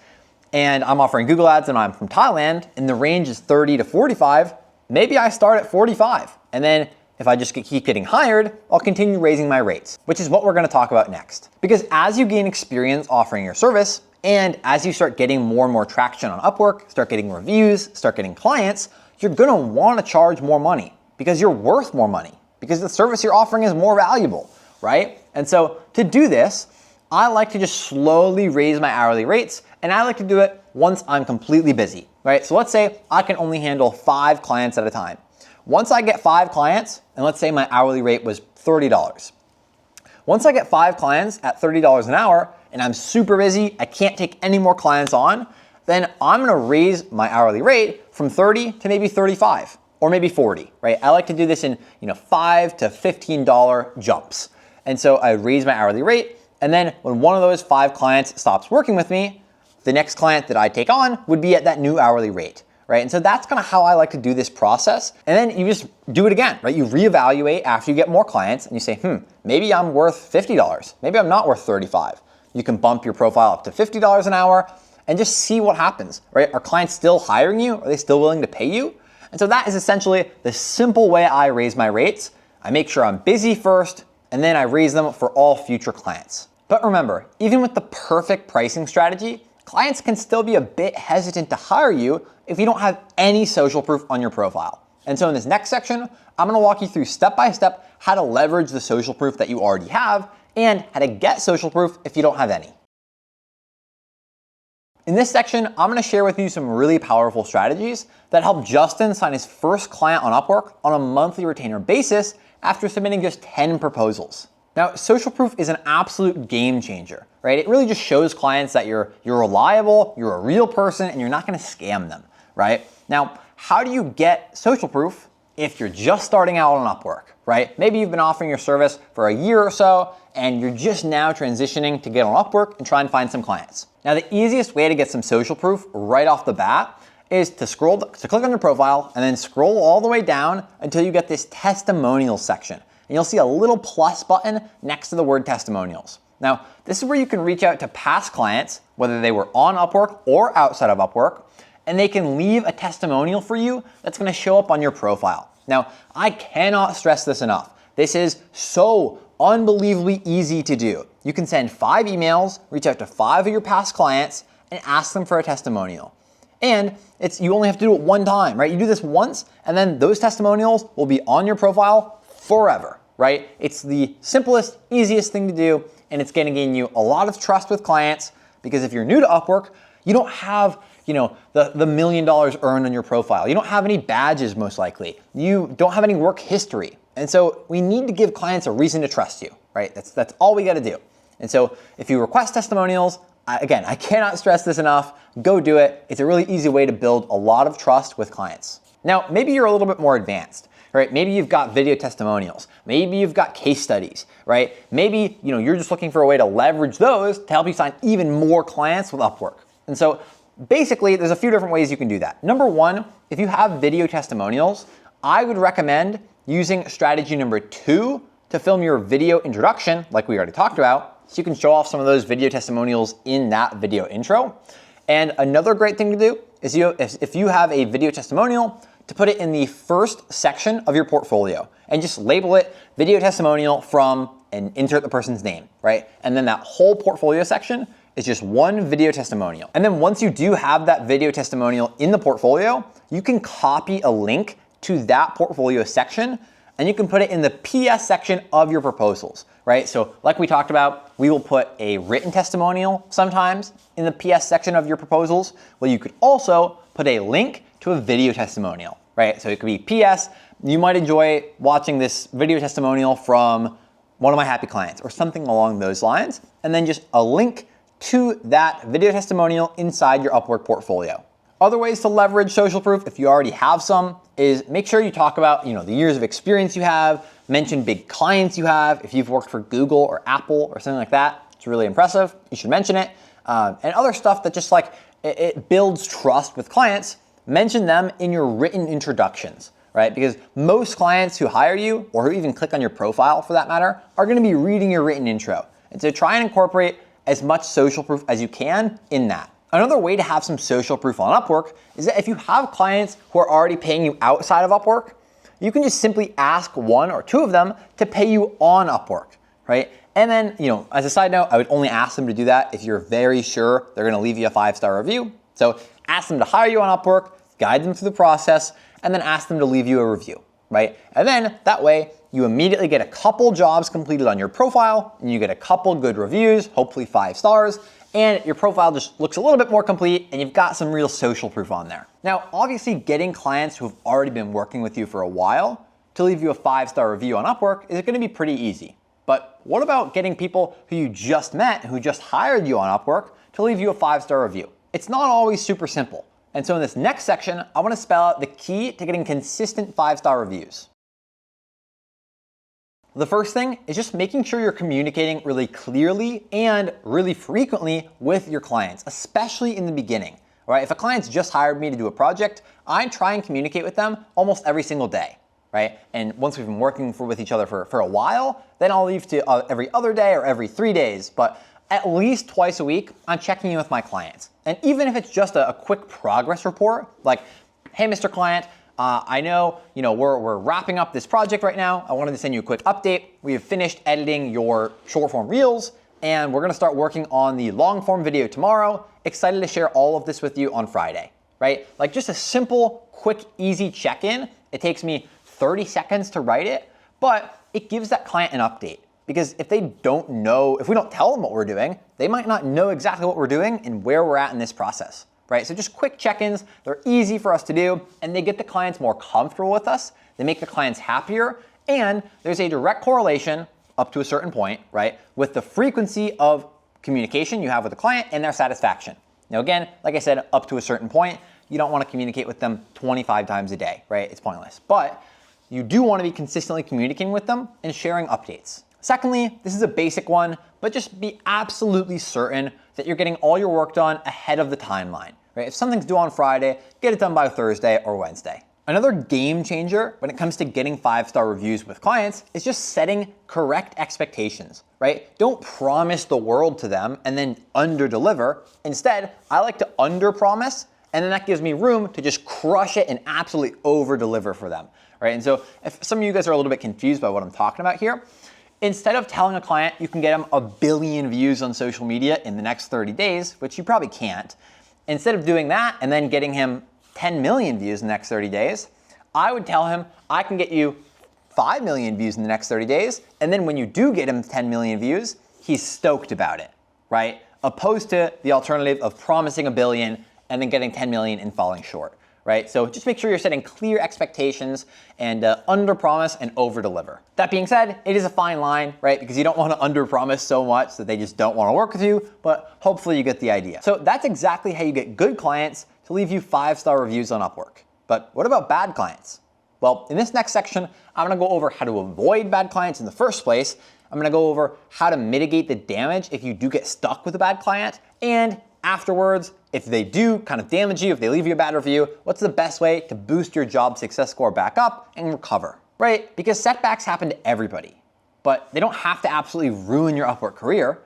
and I'm offering Google Ads and I'm from Thailand and the range is 30 to 45, maybe I start at 45. And then if I just keep getting hired, I'll continue raising my rates, which is what we're gonna talk about next. Because as you gain experience offering your service, and as you start getting more and more traction on Upwork, start getting reviews, start getting clients, you're gonna wanna charge more money because you're worth more money, because the service you're offering is more valuable, right? And so to do this, I like to just slowly raise my hourly rates, and I like to do it once I'm completely busy, right? So let's say I can only handle 5 clients at a time. Once I get 5 clients, and let's say my hourly rate was $30. Once I get 5 clients at $30 an hour, and I'm super busy, I can't take any more clients on, then I'm gonna raise my hourly rate from 30 to maybe 35, or maybe 40, right? I like to do this in $5 to $15 jumps. And so I raise my hourly rate, and then when one of those 5 clients stops working with me, the next client that I take on would be at that new hourly rate, right? And so that's kind of how I like to do this process. And then you just do it again, right? You reevaluate after you get more clients and you say, maybe I'm worth $50. Maybe I'm not worth 35. You can bump your profile up to $50 an hour and just see what happens, right? Are clients still hiring you? Are they still willing to pay you? And so that is essentially the simple way I raise my rates. I make sure I'm busy first, and then I raise them for all future clients. But remember, even with the perfect pricing strategy, clients can still be a bit hesitant to hire you if you don't have any social proof on your profile. And so in this next section, I'm gonna walk you through step-by-step how to leverage the social proof that you already have and how to get social proof if you don't have any. In this section, I'm gonna share with you some really powerful strategies that help Justin sign his first client on Upwork on a monthly retainer basis after submitting just 10 proposals. Now, social proof is an absolute game changer, right? It really just shows clients that you're reliable, you're a real person, and you're not gonna scam them, right? Now, how do you get social proof if you're just starting out on Upwork, right? Maybe you've been offering your service for a year or so, and you're just now transitioning to get on Upwork and try and find some clients. Now, the easiest way to get some social proof right off the bat is to click on your profile and then scroll all the way down until you get this testimonials section. And you'll see a little plus button next to the word testimonials. Now, this is where you can reach out to past clients, whether they were on Upwork or outside of Upwork, and they can leave a testimonial for you that's gonna show up on your profile. Now, I cannot stress this enough. This is so unbelievably easy to do. You can send 5 emails, reach out to 5 of your past clients, and ask them for a testimonial. And you only have to do it one time, right? You do this once, and then those testimonials will be on your profile forever, right? It's the simplest, easiest thing to do, and it's gonna gain you a lot of trust with clients, because if you're new to Upwork, you don't have the $1 million earned on your profile. You don't have any badges, most likely. You don't have any work history. And so we need to give clients a reason to trust you, right? That's all we gotta do. And so if you request testimonials, again, I cannot stress this enough, go do it. It's a really easy way to build a lot of trust with clients. Now, maybe you're a little bit more advanced, right? Maybe you've got video testimonials. Maybe you've got case studies, right? Maybe you're just looking for a way to leverage those to help you sign even more clients with Upwork. And so basically, there's a few different ways you can do that. Number one if you have video testimonials, I would recommend using strategy number 2 to film your video introduction, like we already talked about, so you can show off some of those video testimonials in that video intro. And another great thing to do is if you have a video testimonial, to put it in the first section of your portfolio and just label it video testimonial from and insert the person's name, right? And then that whole portfolio section is just one video testimonial. And then once you do have that video testimonial in the portfolio, you can copy a link to that portfolio section and you can put it in the PS section of your proposals, right? So like we talked about, we will put a written testimonial sometimes in the PS section of your proposals. Well, you could also put a link to a video testimonial, right? So it could be PS, you might enjoy watching this video testimonial from one of my happy clients or something along those lines, and then just a link to that video testimonial inside your Upwork portfolio. Other ways to leverage social proof, if you already have some, is make sure you talk about the years of experience you have, mention big clients you have. If you've worked for Google or Apple or something like that, it's really impressive. You should mention it. And other stuff that just like it builds trust with clients, mention them in your written introductions, right? Because most clients who hire you or who even click on your profile for that matter are gonna be reading your written intro. And so try and incorporate as much social proof as you can in that. Another way to have some social proof on Upwork is that if you have clients who are already paying you outside of Upwork, you can just simply ask one or two of them to pay you on Upwork, right? And then, as a side note, I would only ask them to do that if you're very sure they're gonna leave you a 5-star review. So ask them to hire you on Upwork, guide them through the process, and then ask them to leave you a review, right? And then that way, you immediately get a couple jobs completed on your profile, and you get a couple good reviews, hopefully 5 stars, and your profile just looks a little bit more complete, and you've got some real social proof on there. Now, obviously, getting clients who have already been working with you for a while to leave you a 5-star review on Upwork is gonna be pretty easy. But what about getting people who you just met, who just hired you on Upwork, to leave you a 5-star review? It's not always super simple. And so in this next section, I wanna spell out the key to getting consistent 5-star reviews. The first thing is just making sure you're communicating really clearly and really frequently with your clients, especially in the beginning, right? If a client's just hired me to do a project, I try and communicate with them almost every single day, right? And once we've been working with each other for a while, then I'll leave to every other day or every 3 days, but at least twice a week, I'm checking in with my clients. And even if it's just a quick progress report, like, hey, Mr. Client, I know, we're wrapping up this project right now. I wanted to send you a quick update. We have finished editing your short form reels, and we're gonna start working on the long form video tomorrow. Excited to share all of this with you on Friday, right? Like just a simple, quick, easy check-in. It takes me 30 seconds to write it, but it gives that client an update. Because if they don't know, if we don't tell them what we're doing, they might not know exactly what we're doing and where we're at in this process. Right? So just quick check-ins, they're easy for us to do, and they get the clients more comfortable with us, they make the clients happier, and there's a direct correlation up to a certain point, right, with the frequency of communication you have with the client and their satisfaction. Now again, like I said, up to a certain point, you don't want to communicate with them 25 times a day, right? It's pointless. But you do want to be consistently communicating with them and sharing updates. Secondly, this is a basic one, but just be absolutely certain that you're getting all your work done ahead of the timeline, right? If something's due on Friday, get it done by Thursday or Wednesday. Another game changer when it comes to getting 5-star reviews with clients is just setting correct expectations, right? Don't promise the world to them and then under-deliver. Instead, I like to under-promise, and then that gives me room to just crush it and absolutely over-deliver for them, right? And so if some of you guys are a little bit confused by what I'm talking about here, instead of telling a client you can get them 1 billion views on social media in the next 30 days, which you probably can't, instead of doing that and then getting him 10 million views in the next 30 days, I would tell him I can get you 5 million views in the next 30 days, and then when you do get him 10 million views, he's stoked about it, right? Opposed to the alternative of promising 1 billion and then getting 10 million and falling short, right? So just make sure you're setting clear expectations and under-promise and over-deliver. That being said, it is a fine line, right? Because you don't want to under-promise so much that they just don't want to work with you, but hopefully you get the idea. So that's exactly how you get good clients to leave you 5-star reviews on Upwork. But what about bad clients? Well, in this next section, I'm gonna go over how to avoid bad clients in the first place. I'm gonna go over how to mitigate the damage if you do get stuck with a bad client, and afterwards, if they do kind of damage you, if they leave you a bad review, what's the best way to boost your job success score back up and recover, right? Because setbacks happen to everybody, but they don't have to absolutely ruin your Upwork career.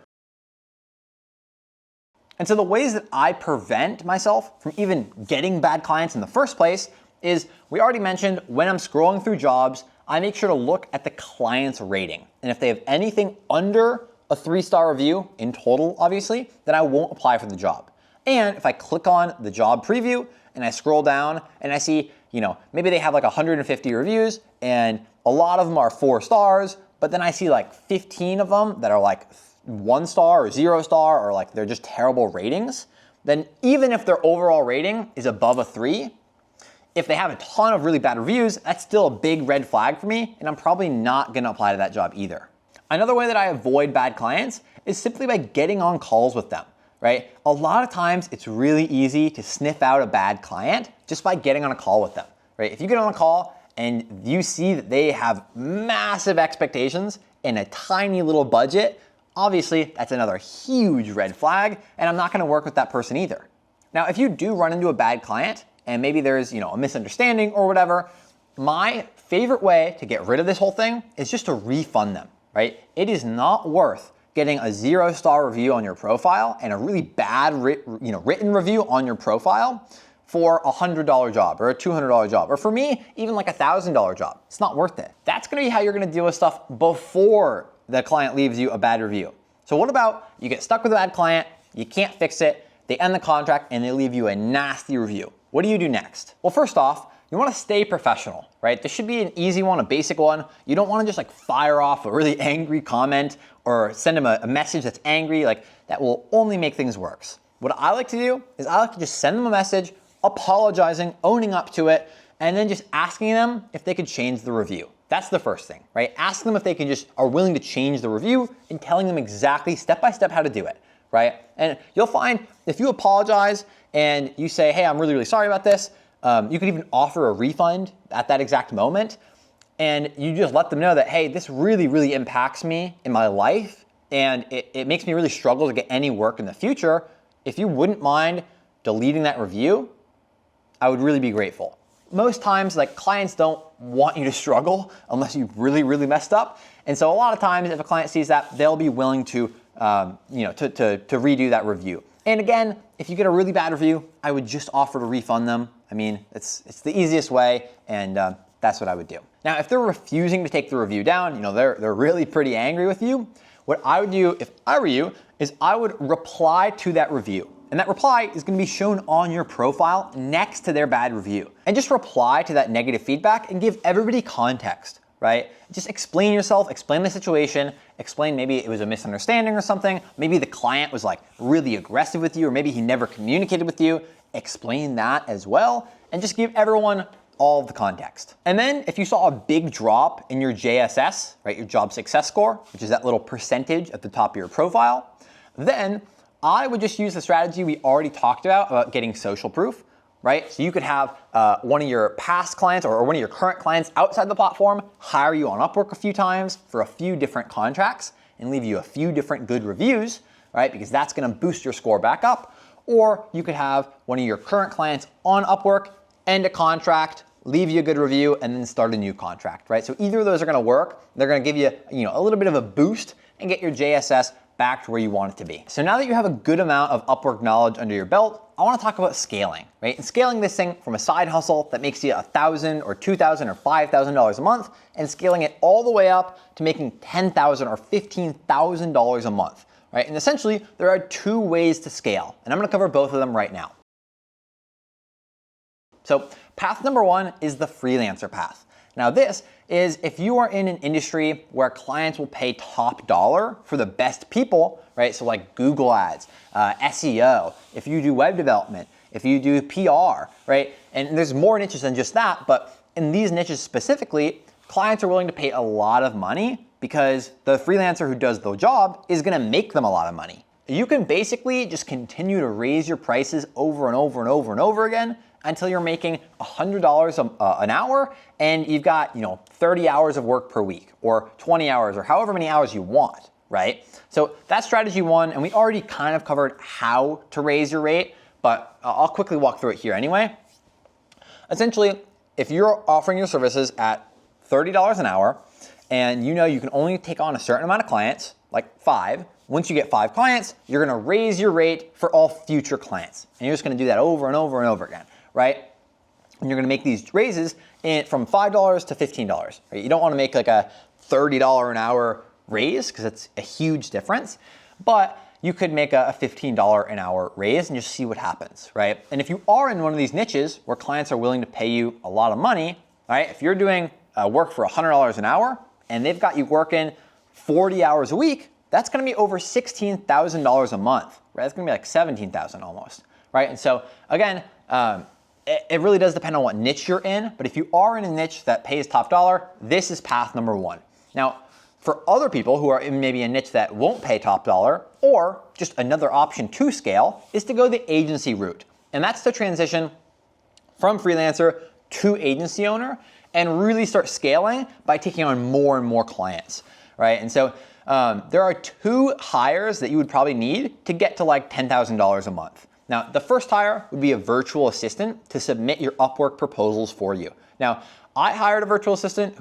And so the ways that I prevent myself from even getting bad clients in the first place is, we already mentioned, when I'm scrolling through jobs, I make sure to look at the client's rating. And if they have anything under a 3-star review in total, obviously, then I won't apply for the job. And if I click on the job preview and I scroll down and I see, maybe they have like 150 reviews and a lot of them are 4 stars, but then I see like 15 of them that are like 1 star or 0 star, or like they're just terrible ratings, then even if their overall rating is above a 3, if they have a ton of really bad reviews, that's still a big red flag for me, and I'm probably not gonna apply to that job either. Another way that I avoid bad clients is simply by getting on calls with them, right? A lot of times it's really easy to sniff out a bad client just by getting on a call with them, right? If you get on a call and you see that they have massive expectations and a tiny little budget, obviously that's another huge red flag, and I'm not gonna work with that person either. Now, if you do run into a bad client and maybe there's a misunderstanding or whatever, my favorite way to get rid of this whole thing is just to refund them, right? It is not worth getting a 0-star review on your profile and a really bad written review on your profile for a $100 job or a $200 job, or for me, even like a $1,000 job. It's not worth it. That's gonna be how you're gonna deal with stuff before the client leaves you a bad review. So what about you get stuck with a bad client, you can't fix it, they end the contract and they leave you a nasty review. What do you do next? Well, first off, you wanna stay professional, right? This should be an easy one, a basic one. You don't wanna just like fire off a really angry comment or send them a message that's angry, like that will only make things worse. What I like to do is I like to just send them a message, apologizing, owning up to it, and then just asking them if they could change the review. That's the first thing, right? Ask them if they are willing to change the review and telling them exactly step by step how to do it, right? And you'll find if you apologize and you say, hey, I'm really, really sorry about this, you could even offer a refund at that exact moment. And you just let them know that, hey, this really, really impacts me in my life and it makes me really struggle to get any work in the future. If you wouldn't mind deleting that review, I would really be grateful. Most times, like, clients don't want you to struggle unless you really, really messed up. And so a lot of times, if a client sees that, they'll be willing to, to redo that review. And again, if you get a really bad review, I would just offer to refund them. I mean, it's the easiest way, and that's what I would do. Now, if they're refusing to take the review down, they're really pretty angry with you, what I would do if I were you is I would reply to that review. And that reply is gonna be shown on your profile next to their bad review. And just reply to that negative feedback and give everybody context, right? Just explain yourself, explain the situation, explain maybe it was a misunderstanding or something, maybe the client was like really aggressive with you, or maybe he never communicated with you. Explain that as well, and just give everyone all of the context. And then if you saw a big drop in your JSS, right, your job success score, which is that little percentage at the top of your profile, then I would just use the strategy we already talked about getting social proof, right? So you could have one of your past clients or one of your current clients outside the platform hire you on Upwork a few times for a few different contracts and leave you a few different good reviews, right? Because that's gonna boost your score back up. Or you could have one of your current clients on Upwork end a contract, leave you a good review, and then start a new contract, right? So either of those are gonna work. They're gonna give you, a little bit of a boost and get your JSS back to where you want it to be. So now that you have a good amount of Upwork knowledge under your belt, I wanna talk about scaling, right? And scaling this thing from a side hustle that makes you $1,000 or $2,000 or $5,000 a month, and scaling it all the way up to making $10,000 or $15,000 a month, right? And essentially, there are 2 ways to scale, and I'm gonna cover both of them right now. So path number 1 is the freelancer path. Now this is if you are in an industry where clients will pay top dollar for the best people, right? So like Google ads, SEO, if you do web development, if you do PR, right? And there's more niches than just that, but in these niches specifically, clients are willing to pay a lot of money because the freelancer who does the job is gonna make them a lot of money. You can basically just continue to raise your prices over and over and over and over again until you're making $100 an hour and you've got 30 hours of work per week or 20 hours or however many hours you want, right? So that's strategy one, and we already kind of covered how to raise your rate, but I'll quickly walk through it here anyway. Essentially, if you're offering your services at $30 an hour, and you know you can only take on a certain amount of clients, like 5, once you get 5 clients, you're gonna raise your rate for all future clients. And you're just gonna do that over and over and over again, right? And you're gonna make these raises from $5 to $15, right? You don't wanna make like a $30 an hour raise because it's a huge difference, but you could make a $15 an hour raise and just see what happens, right? And if you are in one of these niches where clients are willing to pay you a lot of money, right? If you're doing work for $100 an hour and they've got you working 40 hours a week, that's gonna be over $16,000 a month, right? That's gonna be like $17,000 almost, right? And so again, it really does depend on what niche you're in, but if you are in a niche that pays top dollar, this is path number 1. Now, for other people who are in maybe a niche that won't pay top dollar, or just another option to scale, is to go the agency route. And that's to transition from freelancer to agency owner and really start scaling by taking on more and more clients, right? And so there are 2 hires that you would probably need to get to like $10,000 a month. Now, the first hire would be a virtual assistant to submit your Upwork proposals for you. Now, I hired a virtual assistant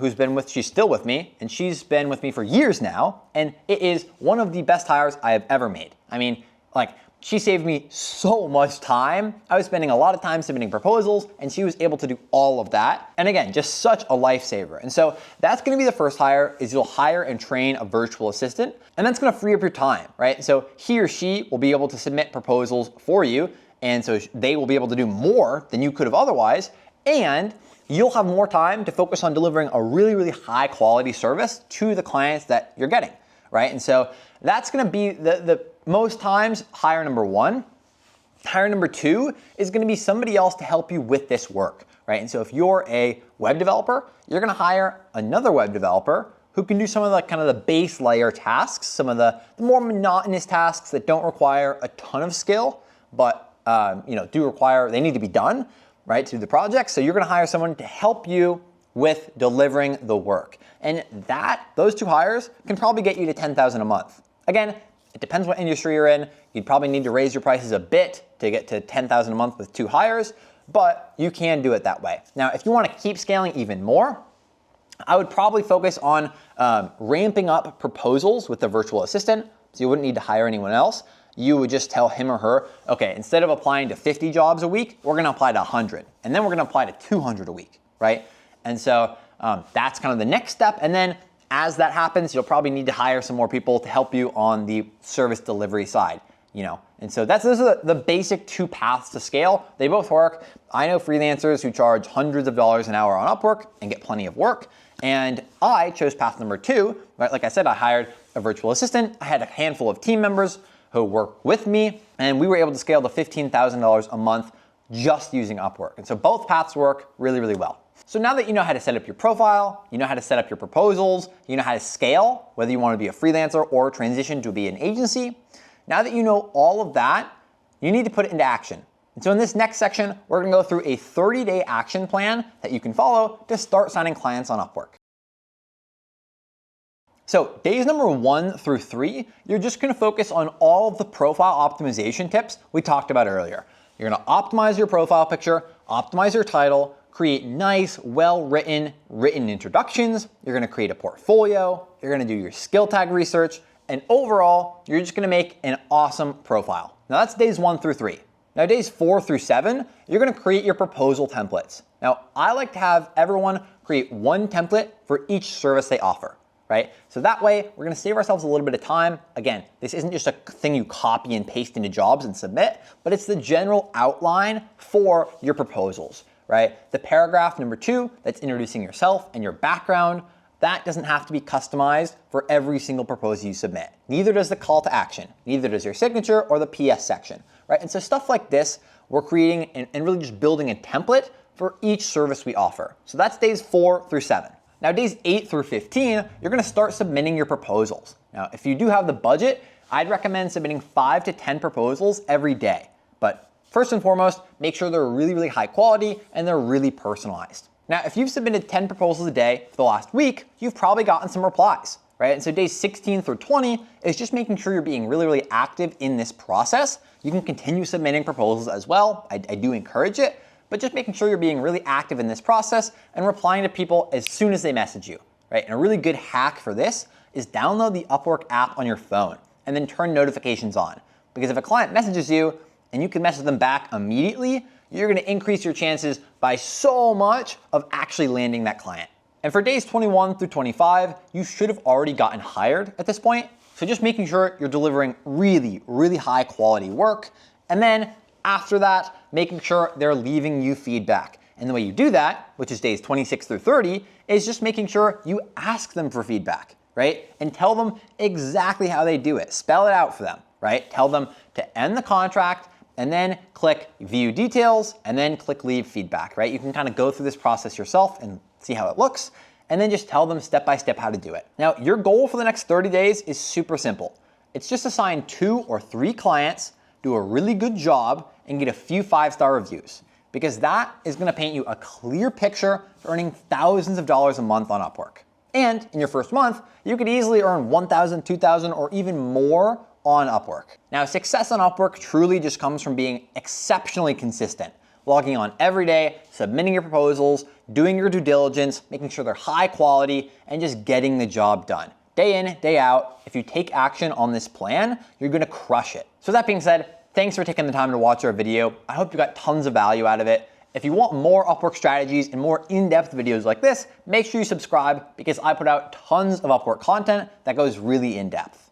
she's still with me, and she's been with me for years now, and it is one of the best hires I have ever made. I mean, like, she saved me so much time. I was spending a lot of time submitting proposals, and she was able to do all of that. And again, just such a lifesaver. And so that's gonna be the first hire, is you'll hire and train a virtual assistant, and that's gonna free up your time, right? So he or she will be able to submit proposals for you, and so they will be able to do more than you could have otherwise, and you'll have more time to focus on delivering a really, really high quality service to the clients that you're getting, right? And so that's gonna be the most times hire number 1. Hire number 2 is gonna be somebody else to help you with this work, right? And so if you're a web developer, you're gonna hire another web developer who can do some of the kind of the base layer tasks, some of the more monotonous tasks that don't require a ton of skill, but they need to be done, right, to the project. So you're gonna hire someone to help you with delivering the work. And those 2 hires can probably get you to $10,000 a month. Again, it depends what industry you're in. You'd probably need to raise your prices a bit to get to $10,000 a month with 2 hires, but you can do it that way. Now, if you wanna keep scaling even more, I would probably focus on ramping up proposals with the virtual assistant, so you wouldn't need to hire anyone else. You would just tell him or her, okay, instead of applying to 50 jobs a week, we're gonna apply to 100, and then we're gonna apply to 200 a week, right? And so that's kind of the next step, and then as that happens, you'll probably need to hire some more people to help you on the service delivery side, And so those are the basic 2 paths to scale. They both work. I know freelancers who charge hundreds of dollars an hour on Upwork and get plenty of work. And I chose path number 2, right? Like I said, I hired a virtual assistant. I had a handful of team members who work with me, and we were able to scale to $15,000 a month just using Upwork. And so both paths work really, really well. So now that you know how to set up your profile, you know how to set up your proposals, you know how to scale, whether you want to be a freelancer or transition to be an agency, now that you know all of that, you need to put it into action. And so in this next section, we're gonna go through a 30-day action plan that you can follow to start signing clients on Upwork. So days number 1 through 3, you're just gonna focus on all of the profile optimization tips we talked about earlier. You're gonna optimize your profile picture, optimize your title, create nice, well-written introductions. You're gonna create a portfolio. You're gonna do your skill tag research. And overall, you're just gonna make an awesome profile. Now that's days 1 through 3. Now days 4 through 7, you're gonna create your proposal templates. Now I like to have everyone create 1 template for each service they offer, right? So that way, we're gonna save ourselves a little bit of time. Again, this isn't just a thing you copy and paste into jobs and submit, but it's the general outline for your proposals, right? The paragraph number 2, that's introducing yourself and your background, that doesn't have to be customized for every single proposal you submit. Neither does the call to action, neither does your signature or the PS section, right? And so stuff like this, we're creating and really just building a template for each service we offer. So that's days 4 through 7. Now days 8 through 15, you're gonna start submitting your proposals. Now, if you do have the budget, I'd recommend submitting 5 to 10 proposals every day. But first and foremost, make sure they're really, really high quality and they're really personalized. Now, if you've submitted 10 proposals a day for the last week, you've probably gotten some replies. right? And so days 16 through 20 is just making sure you're being really, really active in this process. You can continue submitting proposals as well. I do encourage it, but just making sure you're being really active in this process and replying to people as soon as they message you, right? And a really good hack for this is download the Upwork app on your phone and then turn notifications on. Because if a client messages you and you can message them back immediately, you're gonna increase your chances by so much of actually landing that client. And for days 21 through 25, you should have already gotten hired at this point. So just making sure you're delivering really, really high quality work. And then after that, making sure they're leaving you feedback. And the way you do that, which is days 26 through 30, is just making sure you ask them for feedback, right? And tell them exactly how they do it. Spell it out for them, right? Tell them to end the contract and then click view details and then click leave feedback, right? You can kind of go through this process yourself and see how it looks, and then just tell them step by step how to do it. Now, your goal for the next 30 days is super simple. It's just assign 2 or 3 clients, do a really good job, and get a few 5-star reviews, because that is gonna paint you a clear picture for earning thousands of dollars a month on Upwork. And in your first month, you could easily earn $1,000, $2,000, or even more on Upwork. Now, success on Upwork truly just comes from being exceptionally consistent, logging on every day, submitting your proposals, doing your due diligence, making sure they're high quality, and just getting the job done. Day in, day out, if you take action on this plan, you're gonna crush it. So that being said, thanks for taking the time to watch our video. I hope you got tons of value out of it. If you want more Upwork strategies and more in-depth videos like this, make sure you subscribe because I put out tons of Upwork content that goes really in-depth.